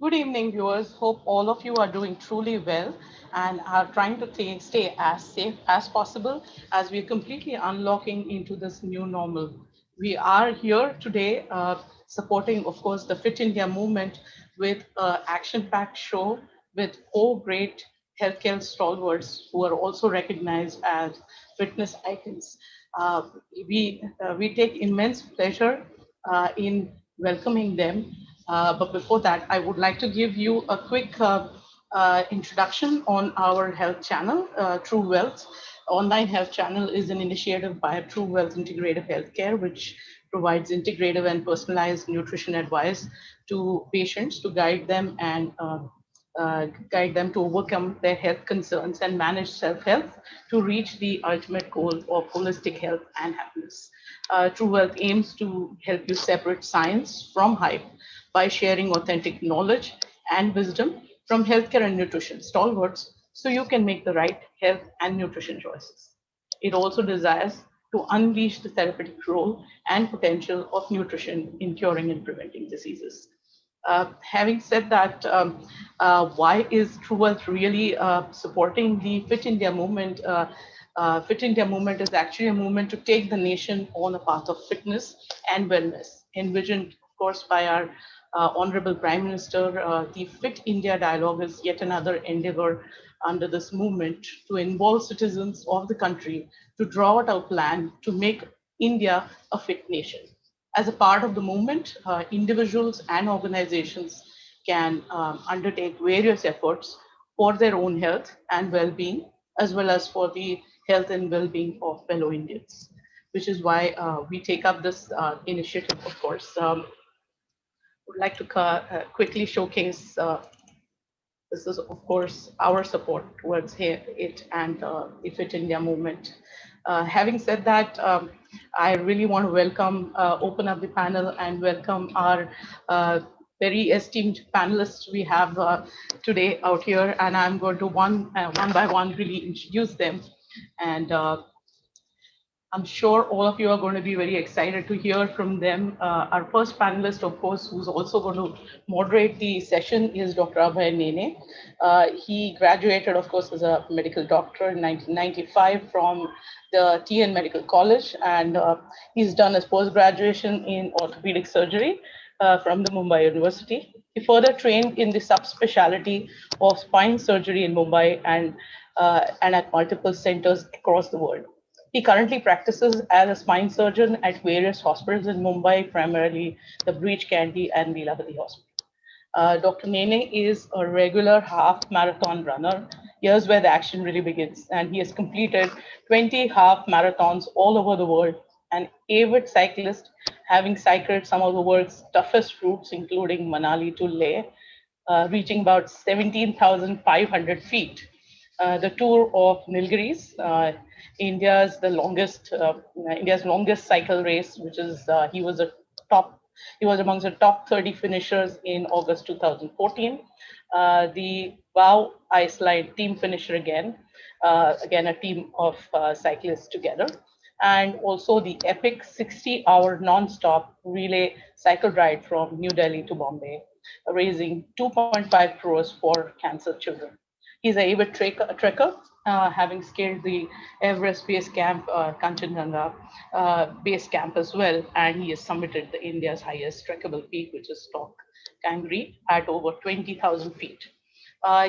Good evening, viewers. Hope all of you are doing truly well and are trying to stay as safe as possible as we're completely unlocking into this new normal. We are here today supporting, of course, the Fit India movement with an action-packed show with four great healthcare stalwarts who are also recognized as fitness icons. Uh, we take immense pleasure in welcoming them. But before that, I would like to give you a quick introduction on our health channel, TRUWELLTH. Online health channel is an initiative by TRUWELLTH Integrative Healthcare, which provides integrative and personalized nutrition advice to patients to guide them to overcome their health concerns and manage self-health to reach the ultimate goal of holistic health and happiness. True Wealth aims to help you separate science from hype by sharing authentic knowledge and wisdom from healthcare and nutrition stalwarts so you can make the right health and nutrition choices. It also desires to unleash the therapeutic role and potential of nutrition in curing and preventing diseases. Having said that, why is TrueWealth really supporting the Fit India movement? Fit India movement is actually a movement to take the nation on a path of fitness and wellness, envisioned, of course, by our Honorable Prime Minister. The Fit India Dialogue is yet another endeavor under this movement to involve citizens of the country to draw out a plan to make India a fit nation. As a part of the movement, individuals and organizations can undertake various efforts for their own health and well-being, as well as for the health and well-being of fellow Indians, which is why we take up this initiative, of course. Would like to quickly showcase this is, of course, our support towards it and the Fit India movement. Having said that, I really want to open up the panel and welcome our very esteemed panelists we have today out here. And I'm going to one by one really introduce them. And I'm sure all of you are going to be very excited to hear from them. Our first panelist, of course, who's also going to moderate the session is Dr. Abhay Nene. He graduated, of course, as a medical doctor in 1995 from the TN Medical College, and he's done his post-graduation in orthopedic surgery from the Mumbai University. He further trained in the subspecialty of spine surgery in Mumbai and at multiple centers across the world. He currently practices as a spine surgeon at various hospitals in Mumbai, primarily the Breach Candy and the Lavati Hospital. Dr. Nene is a regular half marathon runner. Here's where the action really begins. And he has completed 20 half marathons all over the world. An avid cyclist, having cycled some of the world's toughest routes, including Manali to Leh, reaching about 17,500 feet. The tour of Nilgiris, India's longest cycle race, which is he was amongst the top 30 finishers in August 2014. The WOW Iceland team finisher again a team of cyclists together, and also the epic 60-hour non-stop relay cycle ride from New Delhi to Bombay, raising 2.5 crores for cancer children. He's an avid trekker, having scaled the Everest base camp, Kanchenjunga base camp as well, and he has summited India's highest trekkable peak, which is Stock Kangri, at over 20,000 feet.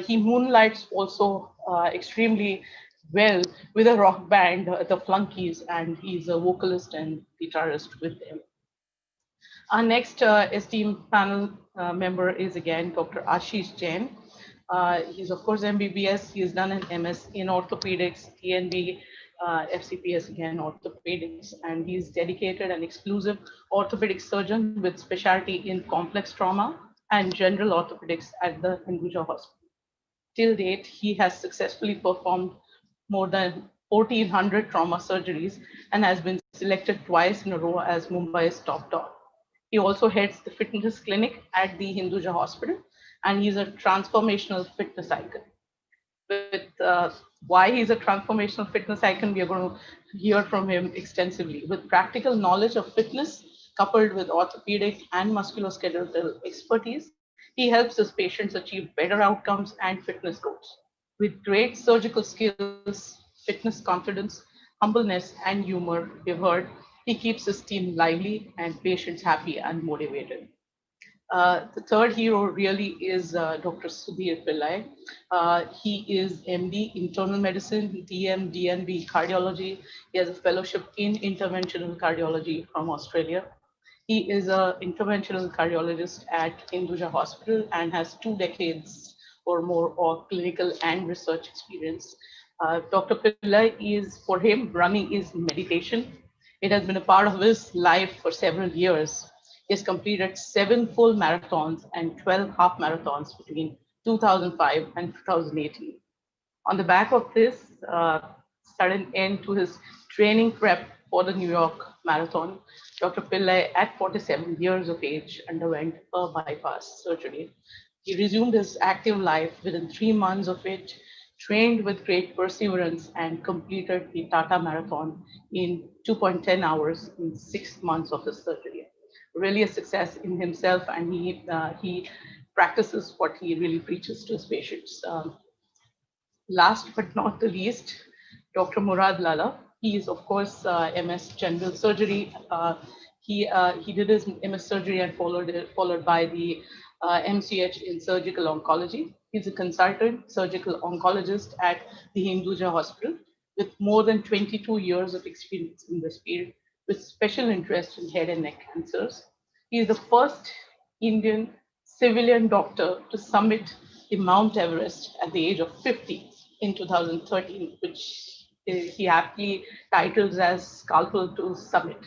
He moonlights also extremely well with a rock band, the Flunkies, and he's a vocalist and guitarist with them. Our next esteemed panel member is again Dr. Ashish Jain. He's of course MBBS. He's done an MS in orthopedics, TNB, FCPS again orthopedics, and he's dedicated and exclusive orthopedic surgeon with specialty in complex trauma and general orthopedics at the Hinduja Hospital. Till date, he has successfully performed more than 1,400 trauma surgeries and has been selected twice in a row as Mumbai's top dog. He also heads the fitness clinic at the Hinduja Hospital, and he's a transformational fitness icon. With why he's a transformational fitness icon, we are going to hear from him extensively. With practical knowledge of fitness coupled with orthopedic and musculoskeletal expertise, he He helps his patients achieve better outcomes and fitness goals. With great surgical skills, fitness confidence, humbleness, and humor, we've heard, he keeps his team lively and patients happy and motivated. The third hero really is Dr. Sudhir Pillai. He is MD Internal Medicine, DM, DNB Cardiology. He has a fellowship in interventional cardiology from Australia. He is an interventional cardiologist at Hinduja Hospital and has 2 decades or more of clinical and research experience. Dr. Pillai is, for him, running is meditation. It has been a part of his life for several years. He has completed 7 full marathons and 12 half marathons between 2005 and 2018. On the back of this sudden end to his training prep for the New York Marathon, Dr. Pillai, at 47 years of age, underwent a bypass surgery. He resumed his active life within 3 months of it, trained with great perseverance, and completed the Tata Marathon in 2.10 hours in 6 months of his surgery. Really a success in himself, and he practices what he really preaches to his patients. Last but not the least, Dr. Murad Lala. He is, of course, MS General Surgery. He did his MS Surgery and followed by the MCH in Surgical Oncology. He's a consultant surgical oncologist at the Hinduja Hospital with more than 22 years of experience in this field, with special interest in head and neck cancers. He is the first Indian civilian doctor to summit the Mount Everest at the age of 50 in 2013, which he aptly titles as Scalpel to Summit.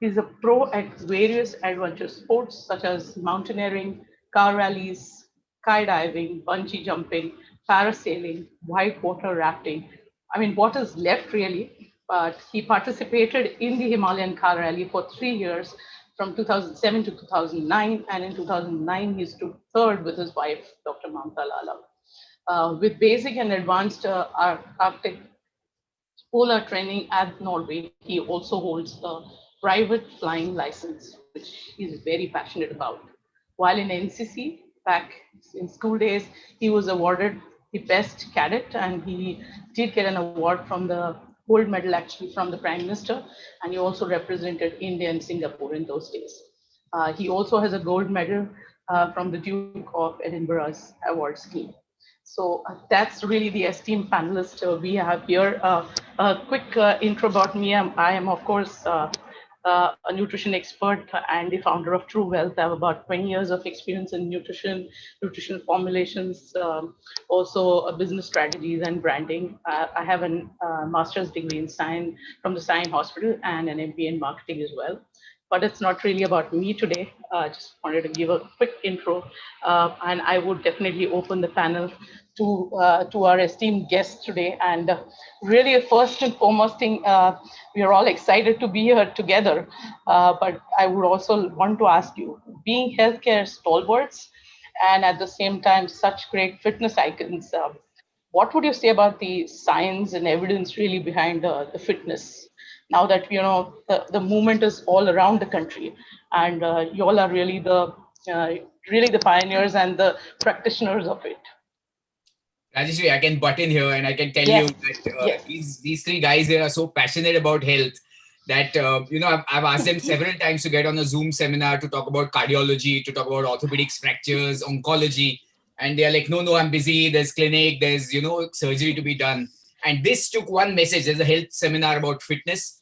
He's a pro at various adventure sports such as mountaineering, car rallies, skydiving, bungee jumping, parasailing, whitewater rafting. I mean, what is left really? But he participated in the Himalayan car rally for 3 years from 2007 to 2009. And in 2009, he stood third with his wife, Dr. Mamta Lala. With basic and advanced Arctic polar training at Norway, he also holds a private flying license, which he's very passionate about. While in NCC, back in school days, he was awarded the best cadet, and he did get an award from the gold medal actually from the Prime Minister, and he also represented India and Singapore in those days. He also has a gold medal from the Duke of Edinburgh's award scheme. So that's really the esteemed panelist we have here. A quick intro about me. I am, of course, a nutrition expert and the founder of TruWealth. I have about 20 years of experience in nutrition, nutritional formulations, also business strategies and branding. I have a master's degree in science from the Science Hospital and an MBA in marketing as well. But it's not really about me today. I just wanted to give a quick intro, and I would definitely open the panel to our esteemed guests today. And really, first and foremost thing, we are all excited to be here together. But I would also want to ask you, being healthcare stalwarts, and at the same time such great fitness icons, what would you say about the science and evidence really behind the fitness? Now that the movement is all around the country, and you all are uh, really the pioneers and the practitioners of it. Rajashree, I can butt in here and I can tell you Yes, that yes. these three guys here are so passionate about health that I've asked them several times to get on a Zoom seminar to talk about cardiology, to talk about orthopedics, fractures, oncology, and they're like, no, I'm busy. There's clinic, there's surgery to be done. And this took one message. There's a health seminar about fitness,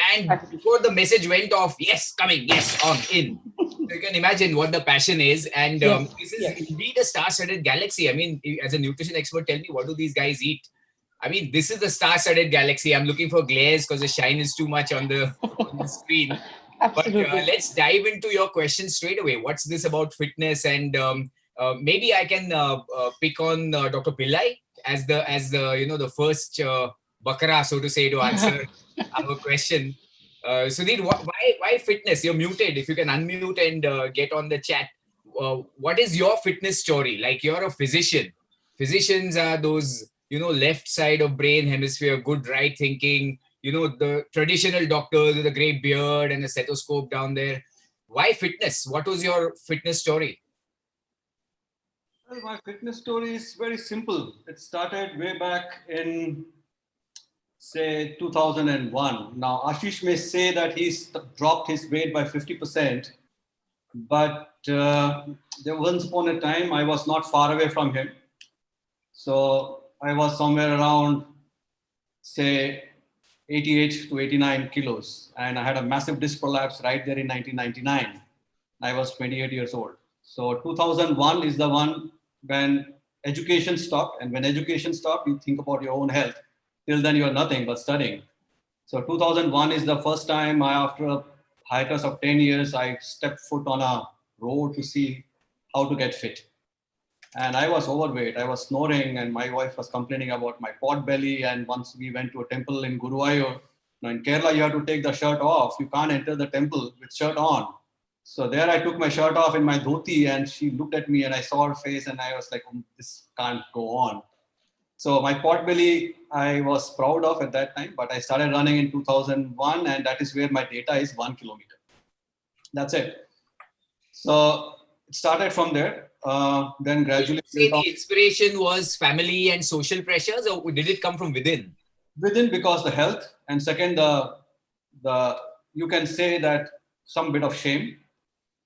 and before the message went off, yes, coming, yes, on in. So you can imagine what the passion is. And Yes, this is yes. indeed a star-studded galaxy. I mean, as a nutrition expert, tell me, what do these guys eat? I mean, this is the star-studded galaxy. I'm looking for glares because the shine is too much on the screen. But Absolutely. let's dive into your question straight away. What's this about fitness? And maybe I can pick on Dr. Pillai as the the first bakara, so to say, to answer our question. Sudhir, why fitness? You're muted. If you can unmute and get on the chat. What is your fitness story? Like, you're a physician. Physicians are those, left side of brain hemisphere, good right thinking, the traditional doctors with a great beard and a stethoscope down there. Why fitness? What was your fitness story? Well, my fitness story is very simple. It started way back in, say, 2001. Now, Ashish may say that he's dropped his weight by 50%, but there once upon a time I was not far away from him. So I was somewhere around, say, 88 to 89 kilos. And I had a massive disc prolapse right there in 1999. I was 28 years old. So 2001 is the one when education stopped. And when education stopped, you think about your own health. Till then, you are nothing but studying. So 2001 is the first time after a hiatus of 10 years, I stepped foot on a road to see how to get fit. And I was overweight. I was snoring, and my wife was complaining about my pot belly. And once we went to a temple in Guruvayur, now in Kerala, you have to take the shirt off. You can't enter the temple with shirt on. So there I took my shirt off in my dhoti, and she looked at me and I saw her face and I was like, oh, this can't go on. So my pot belly, I was proud of at that time, but I started running in 2001, and that is where my data is 1 kilometer. That's it. So it started from there. Then gradually. Say the inspiration was family and social pressures, or did it come from within? Within, because the health, and second, the you can say that some bit of shame,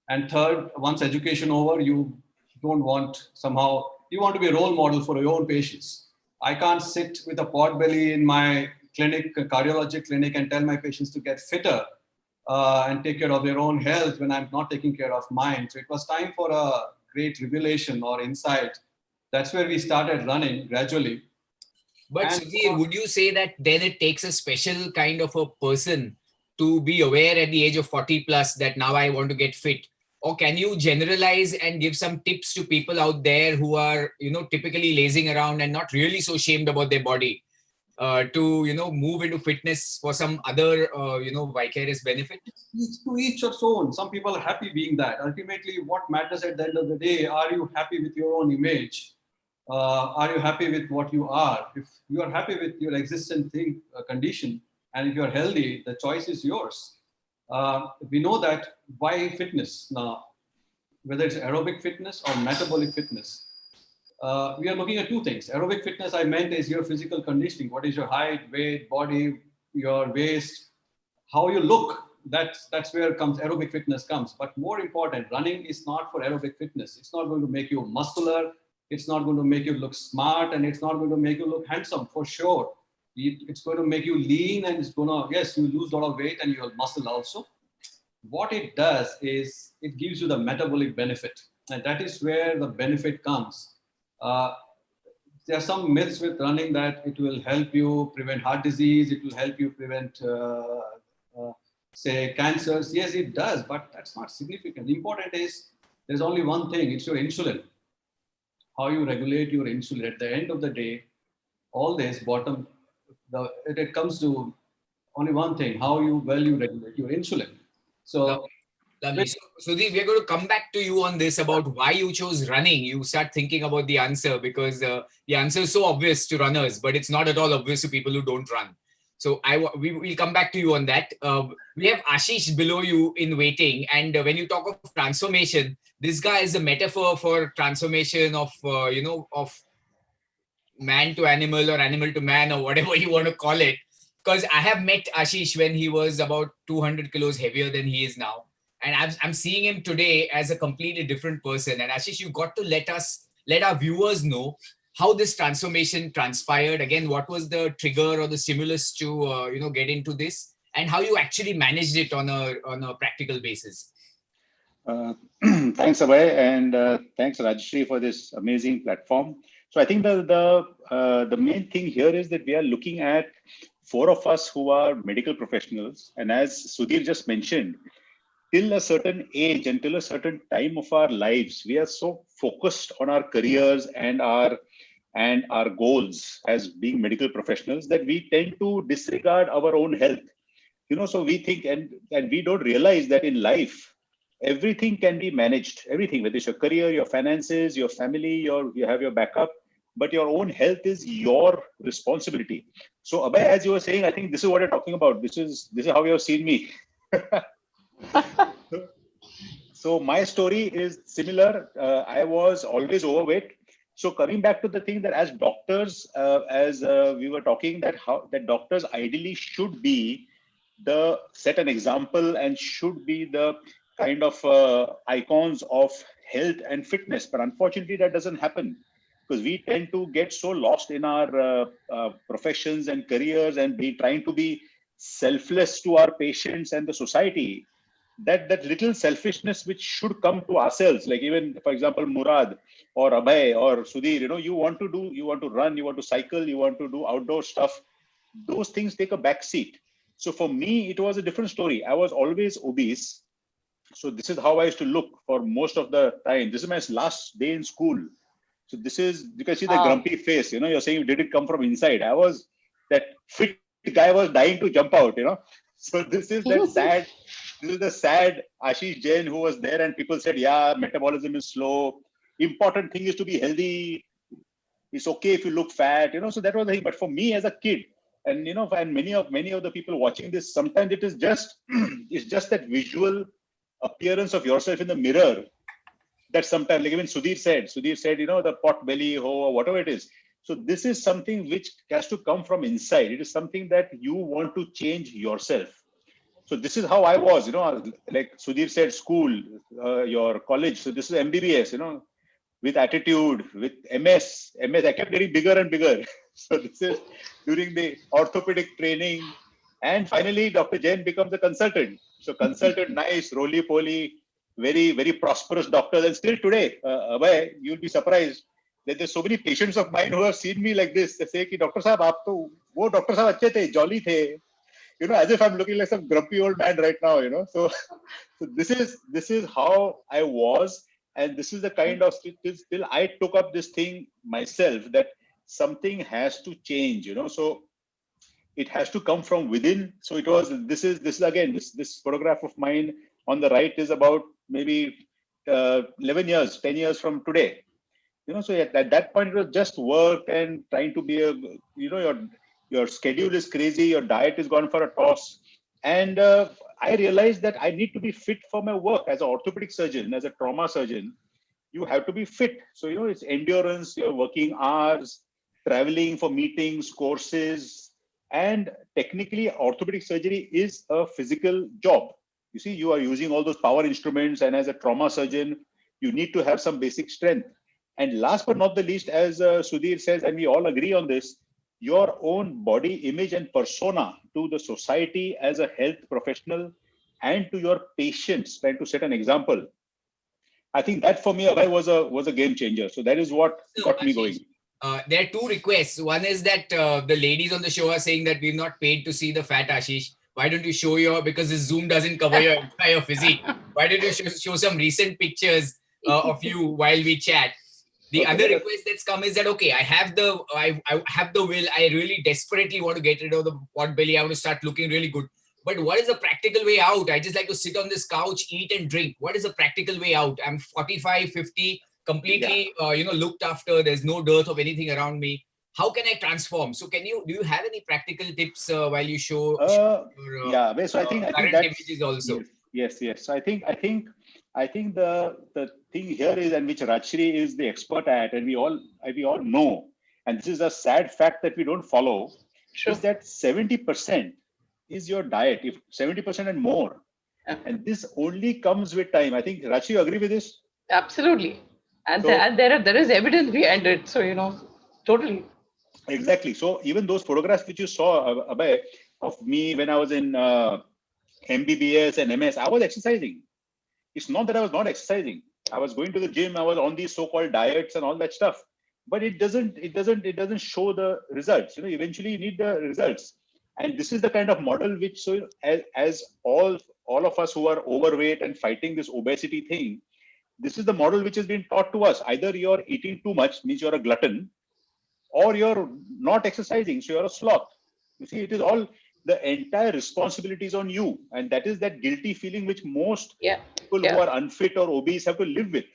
and third, once education over, you don't want somehow, you want to be a role model for your own patients. I can't sit with a pot belly in my clinic, cardiology clinic, and tell my patients to get fitter and take care of their own health when I'm not taking care of mine. So it was time for a great revelation or insight. That's where we started running gradually. But Sudhir, would you say that then it takes a special kind of a person to be aware at the age of 40 plus that now I want to get fit? Or can you generalize and give some tips to people out there who are, typically lazing around and not really so ashamed about their body to, move into fitness for some other, vicarious benefit? To each your own. Some people are happy being that. Ultimately, what matters at the end of the day, are you happy with your own image? Are you happy with what you are? If you are happy with your existing condition, and if you are healthy, the choice is yours. We know that why fitness now, whether it's aerobic fitness or metabolic fitness, we are looking at two things. Aerobic fitness, I meant, is your physical conditioning. What is your height, weight, body, your waist, how you look. That's where comes aerobic fitness comes. But more important, running is not for aerobic fitness. It's not going to make you muscular. It's not going to make you look smart, and it's not going to make you look handsome for sure. It's going to make you lean, and it's going to, yes, you lose a lot of weight and you'll muscle also. What it does is it gives you the metabolic benefit, and that is where the benefit comes. There are some myths with running that it will help you prevent heart disease, it will help you prevent, say, cancers. Yes, it does, but that's not significant. The important is there's only one thing, it's your insulin. How you regulate your insulin. At the end of the day, all this it comes to only one thing, how you regulate your insulin. So, Lovely. So, Sudhir, we're going to come back to you on this about why you chose running. You start thinking about the answer because the answer is so obvious to runners, but it's not at all obvious to people who don't run. So we'll come back to you on that. We have Ashish below you in waiting. And when you talk of transformation, this guy is a metaphor for transformation of, of man to animal or animal to man or whatever you want to call it. Because I have met Ashish when he was about 200 kilos heavier than he is now. And I'm seeing him today as a completely different person. And Ashish, you got to let our viewers know how this transformation transpired. Again, what was the trigger or the stimulus to, get into this, and how you actually managed it on a practical basis. Thanks, Abhay, and thanks, Rajashree, for this amazing platform. So I think the main thing here is that we are looking at four of us who are medical professionals, and as Sudhir just mentioned, till a certain age, until a certain time of our lives, we are so focused on our careers and our goals as being medical professionals that we tend to disregard our own health. So we think and we don't realize that in life, everything can be managed. Everything, whether it's your career, your finances, your family, you have your backup, but your own health is your responsibility. So Abhay, as you were saying, I think this is what you're talking about. This is how you have seen me. So my story is similar. I was always overweight. So coming back to the thing that as doctors, as we were talking, that how that doctors ideally should be the set an example and should be the kind of icons of health and fitness. But unfortunately, that doesn't happen because we tend to get so lost in our professions and careers and be trying to be selfless to our patients and the society, that little selfishness which should come to ourselves, like even for example Murad or Abhay or Sudhir, you want to run, you want to cycle, you want to do outdoor stuff, those things take a back seat. So for me it was a different story. I was always obese, so this is how I used to look for most of the time. This is my last day in school. So this is, you can see the grumpy face, you're saying, did it come from inside? I was that fit guy was dying to jump out. So this is that sad, this is the sad Ashish Jain who was there, and people said, yeah, metabolism is slow. Important thing is to be healthy. It's okay if you look fat. So that was the thing. But for me as a kid, and and many of the people watching this, sometimes it is just it's just that visual appearance of yourself in the mirror that sometimes, like even Sudhir said, the pot belly, or whatever it is. So this is something which has to come from inside. It is something that you want to change yourself. So this is how I was, like Sudhir said, school, your college. So this is MBBS, with attitude, with MS, I kept getting bigger and bigger. So this is during the orthopedic training. And finally, Dr. Jain becomes a consultant. So consultant, nice, roly-poly, very, very prosperous doctors. And still today, Abhay, you'll be surprised that there's so many patients of mine who have seen me like this. They say, ki, Doctor Sahab, aap to, wo Doctor Sahab achhe the, jolly the. As if I'm looking like some grumpy old man right now, So, so this is how I was. And this is the kind of, still I took up this thing myself, that something has to change, So it has to come from within. So it was, this is again, this photograph of mine on the right is about maybe 11 years, 10 years from today. So at that point it was just work and trying to be your schedule is crazy, your diet is gone for a toss. And I realized that I need to be fit for my work as an orthopedic surgeon, as a trauma surgeon. You have to be fit. So, it's endurance, your working hours, traveling for meetings, courses, and technically orthopedic surgery is a physical job. You see, you are using all those power instruments, and as a trauma surgeon, you need to have some basic strength. And last but not the least, as Sudhir says, and we all agree on this, your own body image and persona to the society as a health professional and to your patients, trying to set an example. I think that for me, Abhay, was a game changer. So that is what got me going. There are two requests. One is that the ladies on the show are saying that we're not paid to see the fat Ashish. Why don't you show because this Zoom doesn't cover your entire physique. Why don't you show some recent pictures of you while we chat? The other request that's come is that, okay, I have the will. I really desperately want to get rid of the pot belly. I want to start looking really good. But what is the practical way out? I just like to sit on this couch, eat and drink. What is the practical way out? I'm 45, 50, completely, looked after. There's no dearth of anything around me. How can I transform? So do you have any practical tips while you show your so I think current images also? Yes. So I think the thing here is, and which Rajashree is the expert at, and we all know, and this is a sad fact that we don't follow, is that 70% is your diet, if 70% and more. And this only comes with time. I think, Rajashree, you agree with this? Absolutely. And there is evidence behind it. So, totally. Exactly. So even those photographs which you saw, Abhay, of me when I was in MBBS and MS, I was exercising. It's not that I was not exercising. I was going to the gym. I was on these so-called diets and all that stuff. But it doesn't show the results. Eventually you need the results. And this is the kind of model which, so as all of us who are overweight and fighting this obesity thing, this is the model which has been taught to us. Either you're eating too much, means you're a glutton, or you're not exercising, so you're a sloth. You see, it is all, the entire responsibility is on you. And that is that guilty feeling which most people who are unfit or obese have to live with.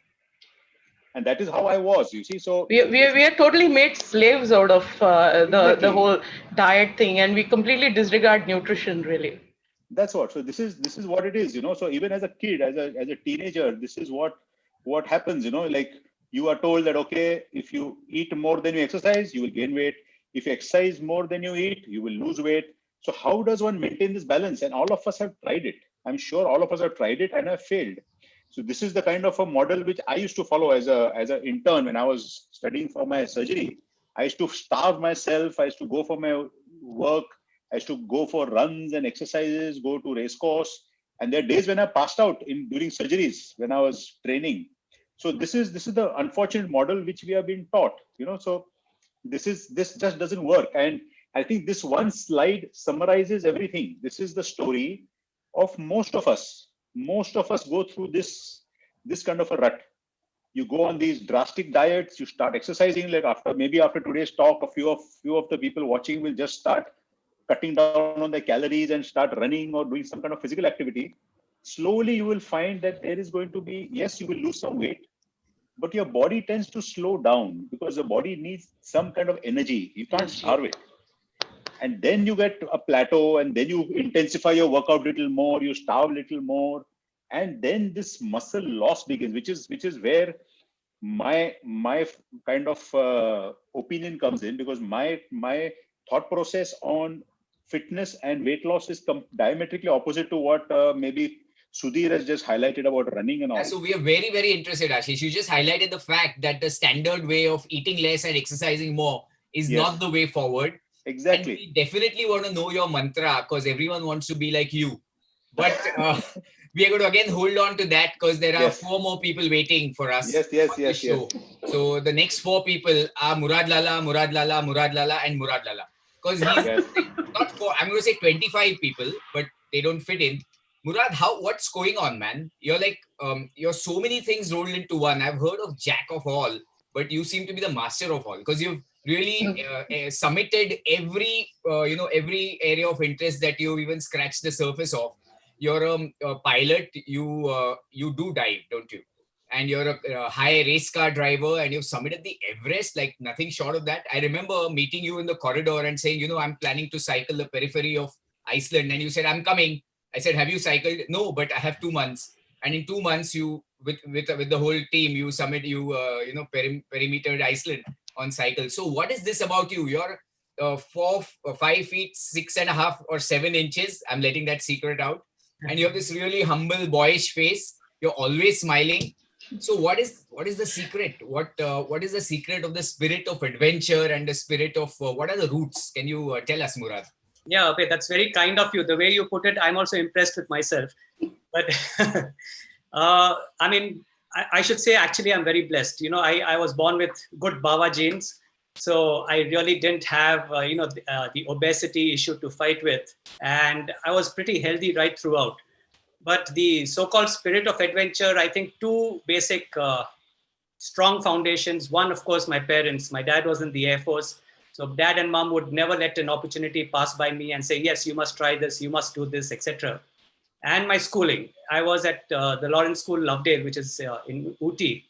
And that is how I was, you see. So we are totally made slaves out of the whole diet thing, and we completely disregard nutrition, really. That's what. So this is what it is, So even as a kid, as a teenager, this is what happens, Like You are told that, okay, if you eat more than you exercise, you will gain weight. If you exercise more than you eat, you will lose weight. So how does one maintain this balance? And all of us have tried it. I'm sure all of us have tried it and have failed. So this is the kind of a model which I used to follow as an intern when I was studying for my surgery. I used to starve myself. I used to go for my work. I used to go for runs and exercises, go to race course. And there are days when I passed out during surgeries when I was training. So this is the unfortunate model which we have been taught. So this just doesn't work. And I think this one slide summarizes everything. This is the story of most of us. Most of us go through this kind of a rut. You go on these drastic diets, you start exercising. Like after today's talk, a few of the people watching will just start cutting down on their calories and start running or doing some kind of physical activity. Slowly you will find that there is going to be, yes, you will lose some weight, but your body tends to slow down because the body needs some kind of energy. You can't starve it. And then you get a plateau, and then you intensify your workout a little more, you starve a little more, and then this muscle loss begins, which is where my kind of opinion comes in, because my thought process on fitness and weight loss is diametrically opposite to what maybe Sudhir has just highlighted about running and all. So we are very, very interested, Ashish. You just highlighted the fact that the standard way of eating less and exercising more is not the way forward. Exactly. And we definitely want to know your mantra, because everyone wants to be like you. But we are going to again hold on to that, because there are 4 more people waiting for us on the show. So the next 4 people are Murad Lala, Murad Lala, Murad Lala, and Murad Lala. Because he's not 4, I'm going to say 25 people, but they don't fit in. Murad, what's going on, man? You're like, you're so many things rolled into one. I've heard of jack of all, but you seem to be the master of all, because you've really summited every area of interest that you've even scratched the surface of. You're a pilot. You do dive, don't you? And you're a high race car driver, and you've summited the Everest like nothing short of that. I remember meeting you in the corridor and saying, I'm planning to cycle the periphery of Iceland, and you said, I'm coming. I said, have you cycled? No, but I have 2 months. And in 2 months, you with the whole team, you perimetered Iceland on cycle. So what is this about you? You're 5 feet 6.5 or 7 inches. I'm letting that secret out. And you have this really humble, boyish face. You're always smiling. So what is the secret? What is the secret of the spirit of adventure and the spirit of what are the roots? Can you tell us, Murad? Yeah, okay, that's very kind of you. The way you put it, I'm also impressed with myself. But I mean, I should say, actually, I'm very blessed. I was born with good Baba genes. So I really didn't have, the obesity issue to fight with. And I was pretty healthy right throughout. But the so-called spirit of adventure, I think 2 basic strong foundations. One, of course, my parents. My dad was in the Air Force. So dad and mom would never let an opportunity pass by me and say, yes, you must try this, you must do this, etc. And my schooling. I was at the Lawrence School, Lovedale, which is in Ooty.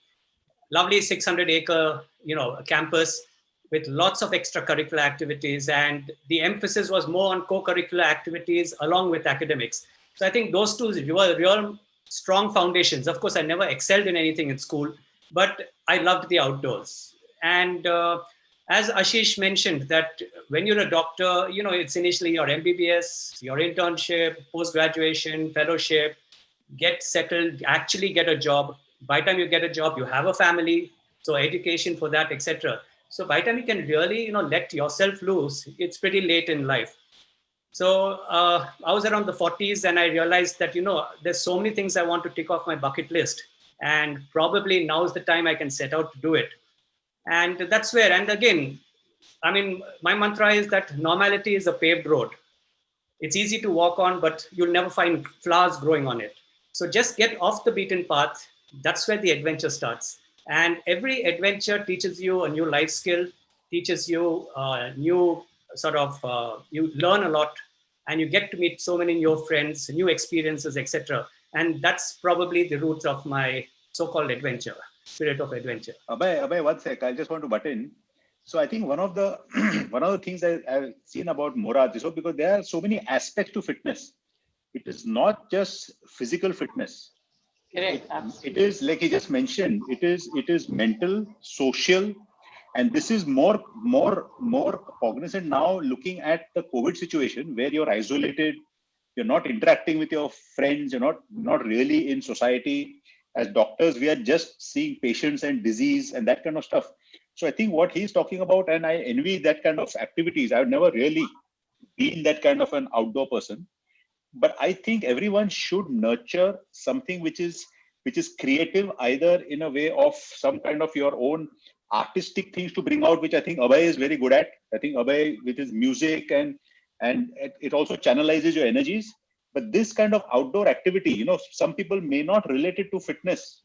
Lovely 600-acre, campus with lots of extracurricular activities. And the emphasis was more on co-curricular activities along with academics. So I think those 2 were real strong foundations. Of course, I never excelled in anything in school, but I loved the outdoors. And as Ashish mentioned, that when you're a doctor, it's initially your MBBS, your internship, post-graduation, fellowship, get settled, actually get a job. By the time you get a job, you have a family, so education for that, etc. So by the time you can really, let yourself loose, it's pretty late in life. So I was around the 40s and I realized that, there's so many things I want to tick off my bucket list. And probably now's the time I can set out to do it. And that's where, and again, I mean, my mantra is that normality is a paved road. It's easy to walk on, but you'll never find flowers growing on it. So just get off the beaten path. That's where the adventure starts. And every adventure teaches you a new life skill, teaches you new you learn a lot, and you get to meet so many new friends, new experiences, etc. And that's probably the roots of my so-called adventure, spirit of adventure. Abhay, 1 sec. I just want to butt in. So I think one of the things I've seen about Murad is because there are so many aspects to fitness. It is not just physical fitness. Correct. It is like he just mentioned. It is mental, social, and this is more cognizant now. Looking at the COVID situation, where you're isolated, you're not interacting with your friends, you're not really in society. As doctors, we are just seeing patients and disease and that kind of stuff. So I think what he's talking about, and I envy that kind of activities. I've never really been that kind of an outdoor person, but I think everyone should nurture something which is creative, either in a way of some kind of your own artistic things to bring out, which I think Abhay is very good at. I think Abhay with his music and it also channelizes your energies. But this kind of outdoor activity, some people may not relate it to fitness,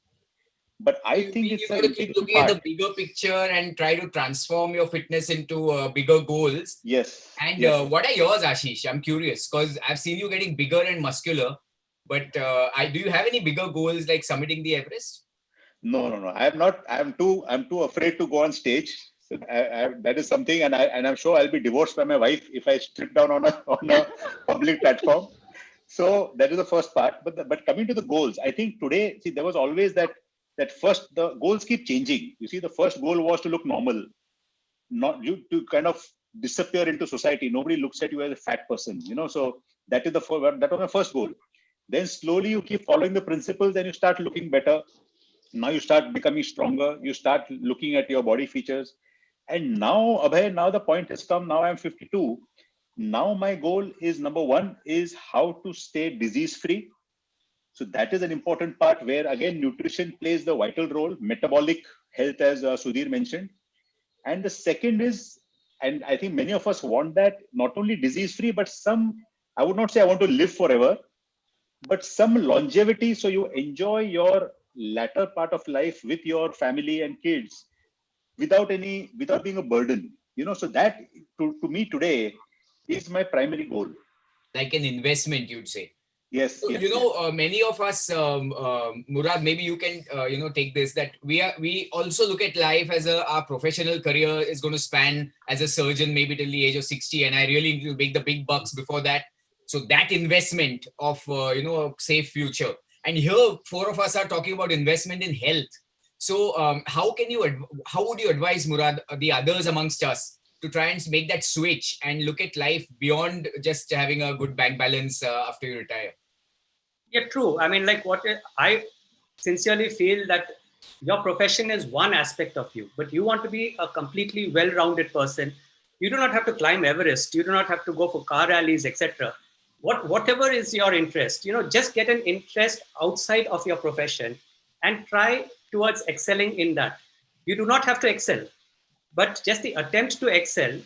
but I think You it's got an to keep integral looking at the part. bigger picture and try to transform your fitness into bigger goals. Yes, And yes. what are yours, Ashish? I'm curious because I've seen you getting bigger and muscular. But do you have any bigger goals like summiting the Everest? No, no, no. I am not. I'm too afraid to go on stage. So that is something, and I'm sure I'll be divorced by my wife if I strip down on a public platform. So that is the first part. But coming to the goals, I think today, see, there was always that first, the goals keep changing. You see, the first goal was to look normal, not you to kind of disappear into society. Nobody looks at you as a fat person, So that was my first goal. Then slowly you keep following the principles and you start looking better. Now you start becoming stronger. You start looking at your body features. And now, Abhay, now the point has come. Now I'm 52. Now my goal is, number one is how to stay disease free. So that is an important part where again nutrition plays the vital role, metabolic health, as Sudhir mentioned. And the second is, and I think many of us want that, not only disease free, but I would not say I want to live forever, but some longevity, so you enjoy your latter part of life with your family and kids without being a burden. So that to me today is my primary goal. Like an investment, you'd say. Yes, So, yes, yes. many of us, Murad, maybe you can, take this, that we also look at life as our professional career is going to span as a surgeon, maybe till the age of 60. And I really need to make the big bucks before that. So that investment of, a safe future. And here, four of us are talking about investment in health. So how would you advise, Murad, the others amongst us to try and make that switch and look at life beyond just having a good bank balance after you retire? Yeah, true. I mean, like what I sincerely feel that your profession is one aspect of you, but you want to be a completely well-rounded person. You do not have to climb Everest. You do not have to go for car rallies, etc. Whatever is your interest, just get an interest outside of your profession and try towards excelling in that. You do not have to excel, but just the attempt to excel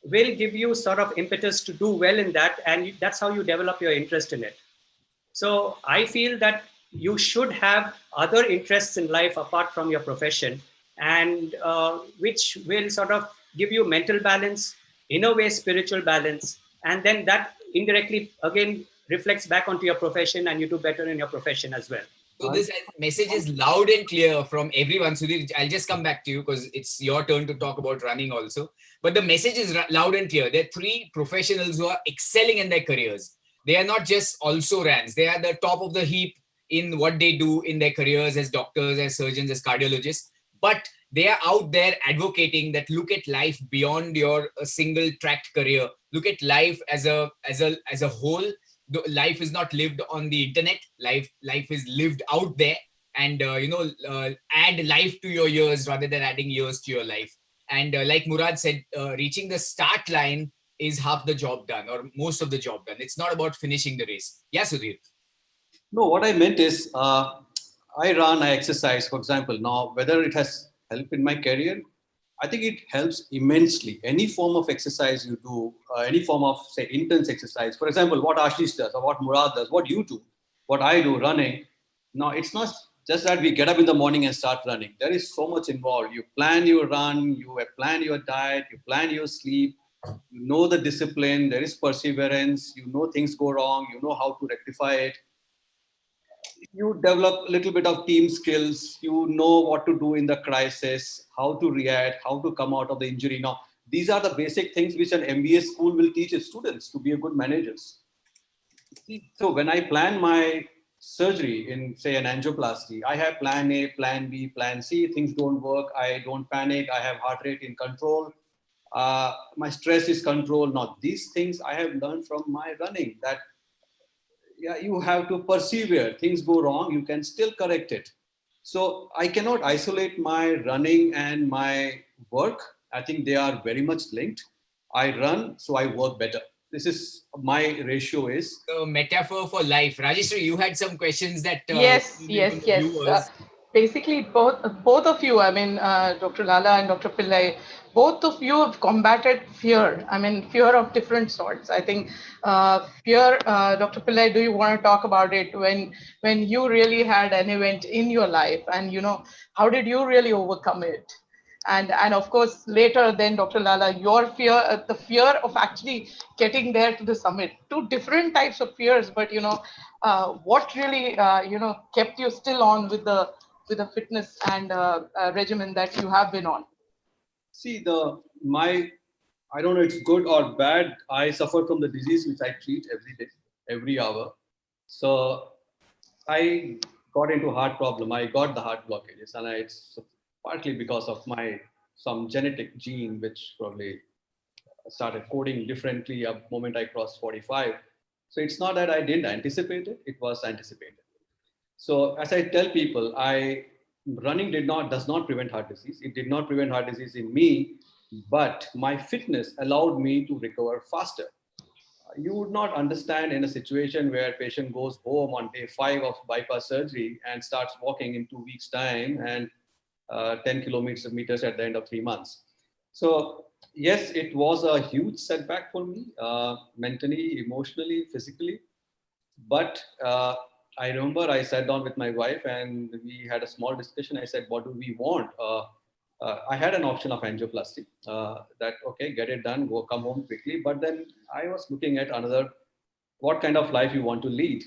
will give you sort of impetus to do well in that, and that's how you develop your interest in it. So I feel that you should have other interests in life apart from your profession, and which will sort of give you mental balance, in a way, spiritual balance, and then that indirectly again reflects back onto your profession, and you do better in your profession as well. So this message is loud and clear from everyone. Sudhir, I'll just come back to you because it's your turn to talk about running also. But the message is loud and clear. There are three professionals who are excelling in their careers. They are not just also rans. They are the top of the heap in what they do in their careers as doctors, as surgeons, as cardiologists. But they are out there advocating that look at life beyond your single tracked career. Look at life as a whole. Life is not lived on the internet. Life is lived out there, and add life to your years rather than adding years to your life. And like Murad said, reaching the start line is half the job done, or most of the job done. It's not about finishing the race. Yeah, Sudhir. No, what I meant is, I run, I exercise, for example. Now, whether it has helped in my career, I think it helps immensely. Any form of exercise you do, any form of, say, intense exercise, for example, what Ashish does, or what Murad does, what you do, what I do, running. Now, it's not just that we get up in the morning and start running. There is so much involved. You plan your run, you plan your diet, you plan your sleep, you know the discipline, there is perseverance, you know things go wrong, you know how to rectify it. You develop a little bit of team skills, you know what to do in the crisis, how to react, how to come out of the injury. Now, these are the basic things which an MBA school will teach its students to be a good managers. So when I plan my surgery in, say, an angioplasty, I have plan A, plan B, plan C. Things don't work. I don't panic. I have heart rate in control. My stress is controlled. Now, these things I have learned from my running, that yeah, you have to persevere. Things go wrong, you can still correct it. So I cannot isolate my running and my work. I think they are very much linked. I run, so I work better. This is my ratio is. The metaphor for life. Rajashree, you had some questions that Yes, came in yes, from the yes. viewers. Basically, both of you, I mean, Dr. Lala and Dr. Pillai, both of you have combated fear. I mean, fear of different sorts. I think fear, Dr. Pillai, do you want to talk about it when you really had an event in your life, and how did you really overcome it? And of course, later then, Dr. Lala, your fear, the fear of actually getting there to the summit. Two different types of fears, but what really kept you still on with the fitness and regimen that you have been on? See, I don't know it's good or bad. I suffer from the disease which I treat every day, every hour. So I got into heart problem. I got the heart blockages, and it's partly because of some genetic gene which probably started coding differently at the moment I crossed 45. So it's not that I didn't anticipate it; it was anticipated. So as I tell people, running does not prevent heart disease. It did not prevent heart disease in me, but my fitness allowed me to recover faster. You would not understand in a situation where a patient goes home on day 5 of bypass surgery and starts walking in 2 weeks' time and 10 kilometers at the end of 3 months. So yes, it was a huge setback for me, mentally, emotionally, physically. But I remember I sat down with my wife and we had a small discussion. I said, what do we want? I had an option of angioplasty that, okay, get it done, go come home quickly. But then I was looking at what kind of life you want to lead.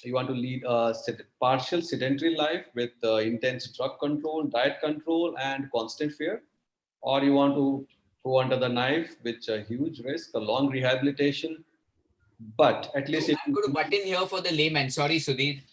You want to lead a partial sedentary life with intense drug control, diet control, and constant fear, or you want to go under the knife with a huge risk, a long rehabilitation, but at least So I'm going to butt in here for the layman. Sorry, Sudhir.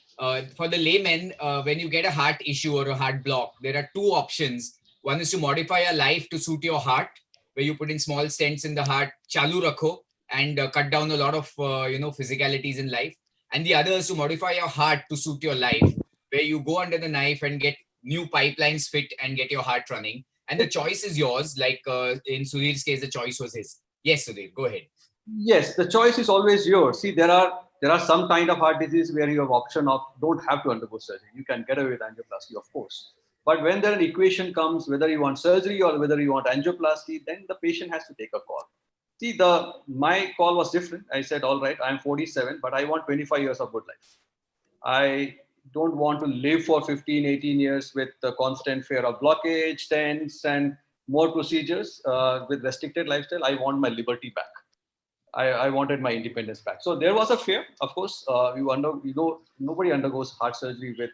For the layman, when you get a heart issue or a heart block, there are two options. One is to modify your life to suit your heart, where you put in small stents in the heart, chalu rakho, and cut down a lot of physicalities in life. And the other is to modify your heart to suit your life, where you go under the knife and get new pipelines fit and get your heart running. And the choice is yours. Like in Sudhir's case, the choice was his. Yes, Sudhir, go ahead. yes, the choice is always yours. See, there are some kind of heart disease where you have option of don't have to undergo surgery. You can get away with angioplasty, of course. But when there an equation comes, whether you want surgery or whether you want angioplasty, then the patient has to take a call. See, my call was different. I said, all right, I'm 47, but I want 25 years of good life. I don't want to live for 15, 18 years with the constant fear of blockage, stents, and more procedures with restricted lifestyle. I want my liberty back. I wanted my independence back. So there was a fear, of course. Nobody undergoes heart surgery with,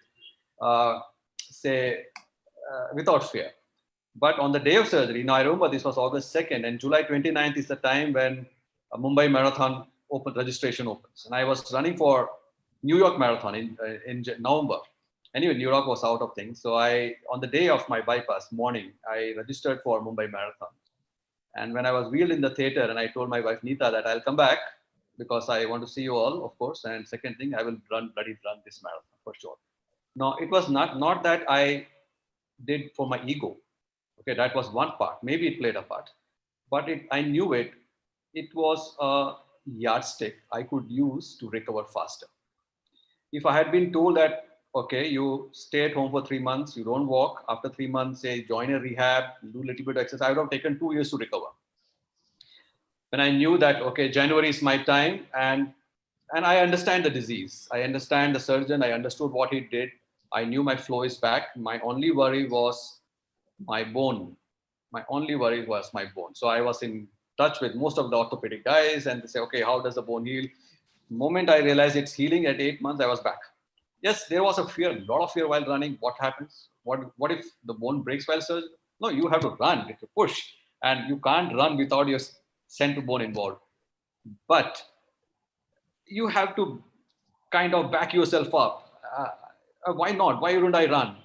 without fear. But on the day of surgery, now I remember this was August 2nd, and July 29th is the time when Mumbai Marathon registration opens. And I was running for New York Marathon in November. Anyway, New York was out of things. So on the day of my bypass morning, I registered for Mumbai Marathon. And when I was wheeled in the theater and I told my wife, Nita, that I'll come back because I want to see you all, of course. And second thing, I will run this marathon for sure. No, it was not that I did for my ego. Okay, that was one part. Maybe it played a part. But I knew it. It was a yardstick I could use to recover faster. If I had been told that, okay, you stay at home for 3 months, you don't walk, after 3 months, say, join a rehab, do a little bit of exercise, I would have taken 2 years to recover. When I knew that, okay, January is my time, and I understand the disease. I understand the surgeon. I understood what he did. I knew my flow is back. My only worry was my bone. My only worry was my bone. So I was in touch with most of the orthopedic guys, and they say, okay, how does the bone heal? The moment I realized it's healing at 8 months, I was back. Yes, there was a lot of fear while running. What happens? What if the bone breaks while surgery? No, you have to run. You have to push, and you can't run without your center bone involved. But you have to kind of back yourself up. Why not? Why wouldn't I run?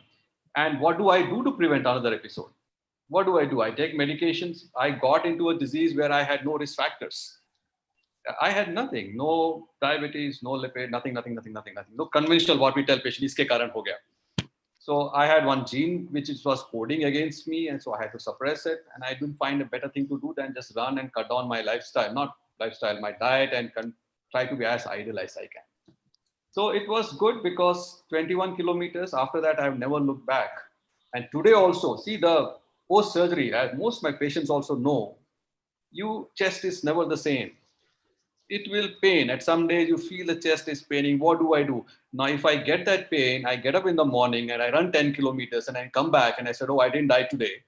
And what do I do to prevent another episode? What do? I take medications. I got into a disease where I had no risk factors. I had nothing, no diabetes, no lipid, nothing. No conventional what we tell patients, iske karan ho gaya. So I had one gene which was coding against me, and so I had to suppress it. And I didn't find a better thing to do than just run and cut down my lifestyle, not lifestyle, my diet, and try to be as ideal as I can. So it was good because 21 kilometers after that, I've never looked back. And today also, see the post surgery, as most of my patients also know, your chest is never the same. It will pain. At some days you feel the chest is paining. What do I do? Now, if I get that pain, I get up in the morning and I run 10 kilometers and I come back and I said, oh, I didn't die today.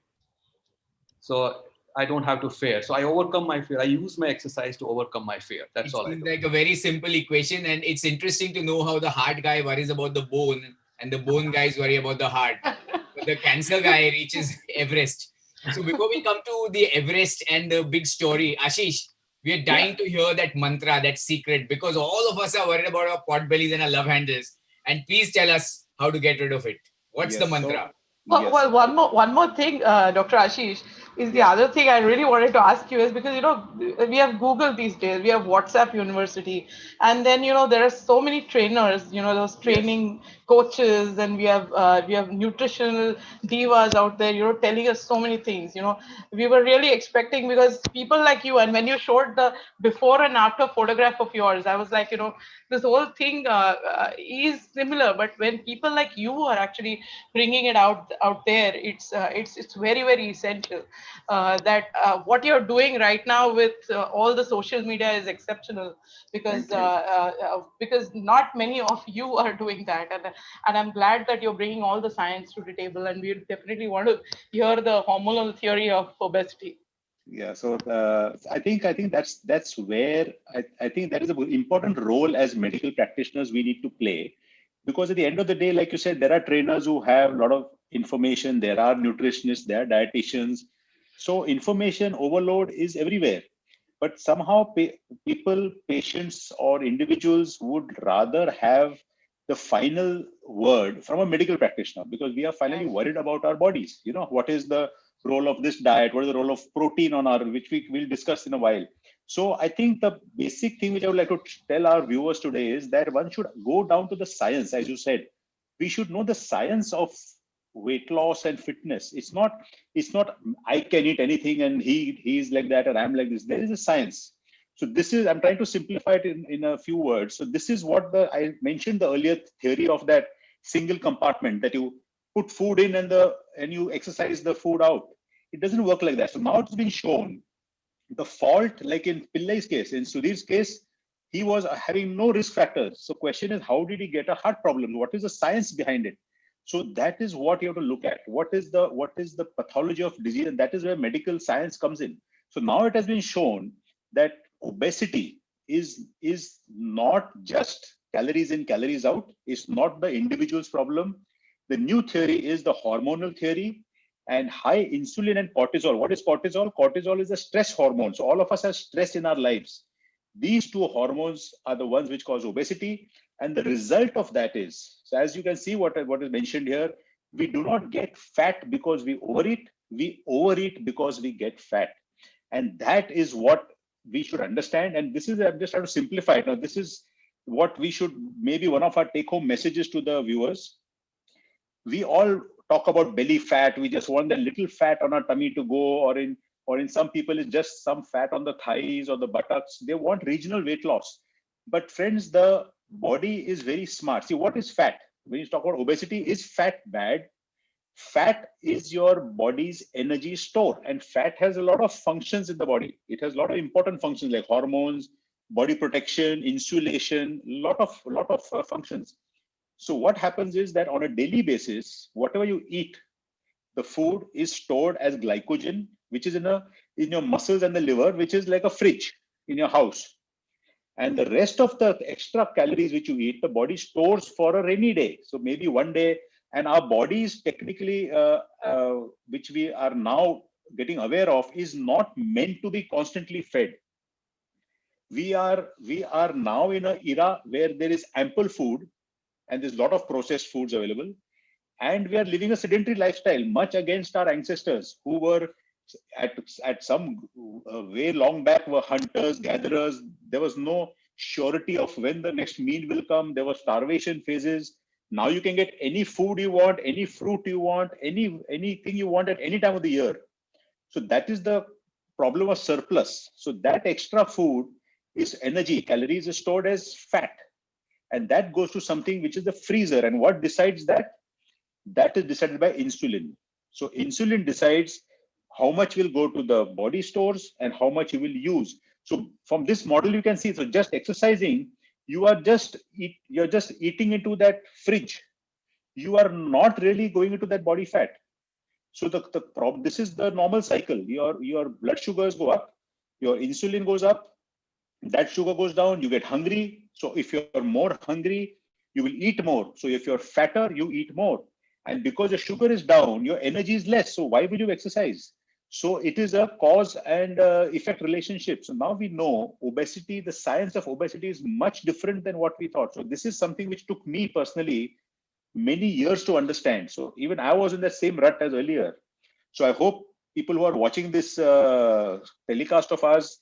So I don't have to fear. So I overcome my fear. I use my exercise to overcome my fear. That's all I do. It's like a very simple equation, and it's interesting to know how the heart guy worries about the bone and the bone guys worry about the heart. But the cancer guy reaches Everest. So before we come to the Everest and the big story, Ashish, we are dying to hear that mantra, that secret, because all of us are worried about our pot bellies and our love handles. And please tell us how to get rid of it. What's the mantra? Well, one more thing, Dr. Ashish, is the other thing I really wanted to ask you is because, we have Google these days, we have WhatsApp University, and then, there are so many trainers, those training coaches, and we have nutritional divas out there, telling us so many things, we were really expecting because people like you, and when you showed the before and after photograph of yours, I was like, this whole thing is similar, but when people like you are actually bringing it out there, it's very, very essential that what you're doing right now with all the social media is exceptional because not many of you are doing that, and I'm glad that you're bringing all the science to the table, and we definitely want to hear the hormonal theory of obesity. Yeah, so I think that's where I think that is an important role as medical practitioners we need to play, because at the end of the day, like you said, there are trainers who have a lot of information, there are nutritionists, there are dietitians, so information overload is everywhere. But somehow people, patients or individuals would rather have the final word from a medical practitioner, because we are finally worried about our bodies. What is the role of this diet? What is the role of protein on our, which we will discuss in a while. So I think the basic thing which I would like to tell our viewers today is that one should go down to the science, as you said. We should know the science of weight loss and fitness. It's not I can eat anything and he's like that and I'm like this. There is a science. So this is, I'm trying to simplify it in a few words. So this is what I mentioned the earlier theory of that single compartment, that you put food in and you exercise the food out. It doesn't work like that. So now it's been shown the fault, like in Pillai's case, in Sudhir's case, he was having no risk factors. So question is, how did he get a heart problem? What is the science behind it? So that is what you have to look at. What is the pathology of disease? And that is where medical science comes in. So now it has been shown that obesity is not just calories in, calories out. It's not the individual's problem. The new theory is the hormonal theory, and high insulin and cortisol. What is cortisol? Cortisol is a stress hormone. So all of us have stress in our lives. These two hormones are the ones which cause obesity. And the result of that is, so as you can see what is mentioned here, we do not get fat because we overeat. We overeat because we get fat. And that is what we should understand. And this is, I'm just trying to simplify it. Now, this is what we should, maybe one of our take-home messages to the viewers. We all talk about belly fat. We just want that little fat on our tummy to go, or in some people, it's just some fat on the thighs or the buttocks. They want regional weight loss. But friends, the body is very smart. See, what is fat? When you talk about obesity, is fat bad? Fat is your body's energy store, and fat has a lot of functions in the body. It has a lot of important functions like hormones, body protection, insulation, lot of functions. So what happens is that on a daily basis, whatever you eat, the food is stored as glycogen, which is in your muscles and the liver, which is like a fridge in your house. And the rest of the extra calories which you eat, the body stores for a rainy day. So maybe one day, and our bodies technically, which we are now getting aware of, is not meant to be constantly fed. we are now in an era where there is ample food and there's a lot of processed foods available, and we are living a sedentary lifestyle, much against our ancestors who were at some way long back were hunters, gatherers. There was no surety of when the next meal will come. There were starvation phases. Now you can get any food you want, any fruit you want, anything you want at any time of the year. So that is the problem of surplus. So that extra food is energy. Calories are stored as fat, and that goes to something which is the freezer. And what decides that? That is decided by insulin. So insulin decides how much will go to the body stores and how much you will use. So from this model, you can see, so just exercising, you're just eating into that fridge. You are not really going into that body fat. So the problem, this is the normal cycle. Your blood sugars go up, your insulin goes up, that sugar goes down, you get hungry. So if you're more hungry, you will eat more. So if you're fatter, you eat more. And because your sugar is down, your energy is less. So why will you exercise? So it is a cause and effect relationship. So now we know obesity, the science of obesity is much different than what we thought. So this is something which took me personally many years to understand. So even I was in the same rut as earlier. So I hope people who are watching this telecast of ours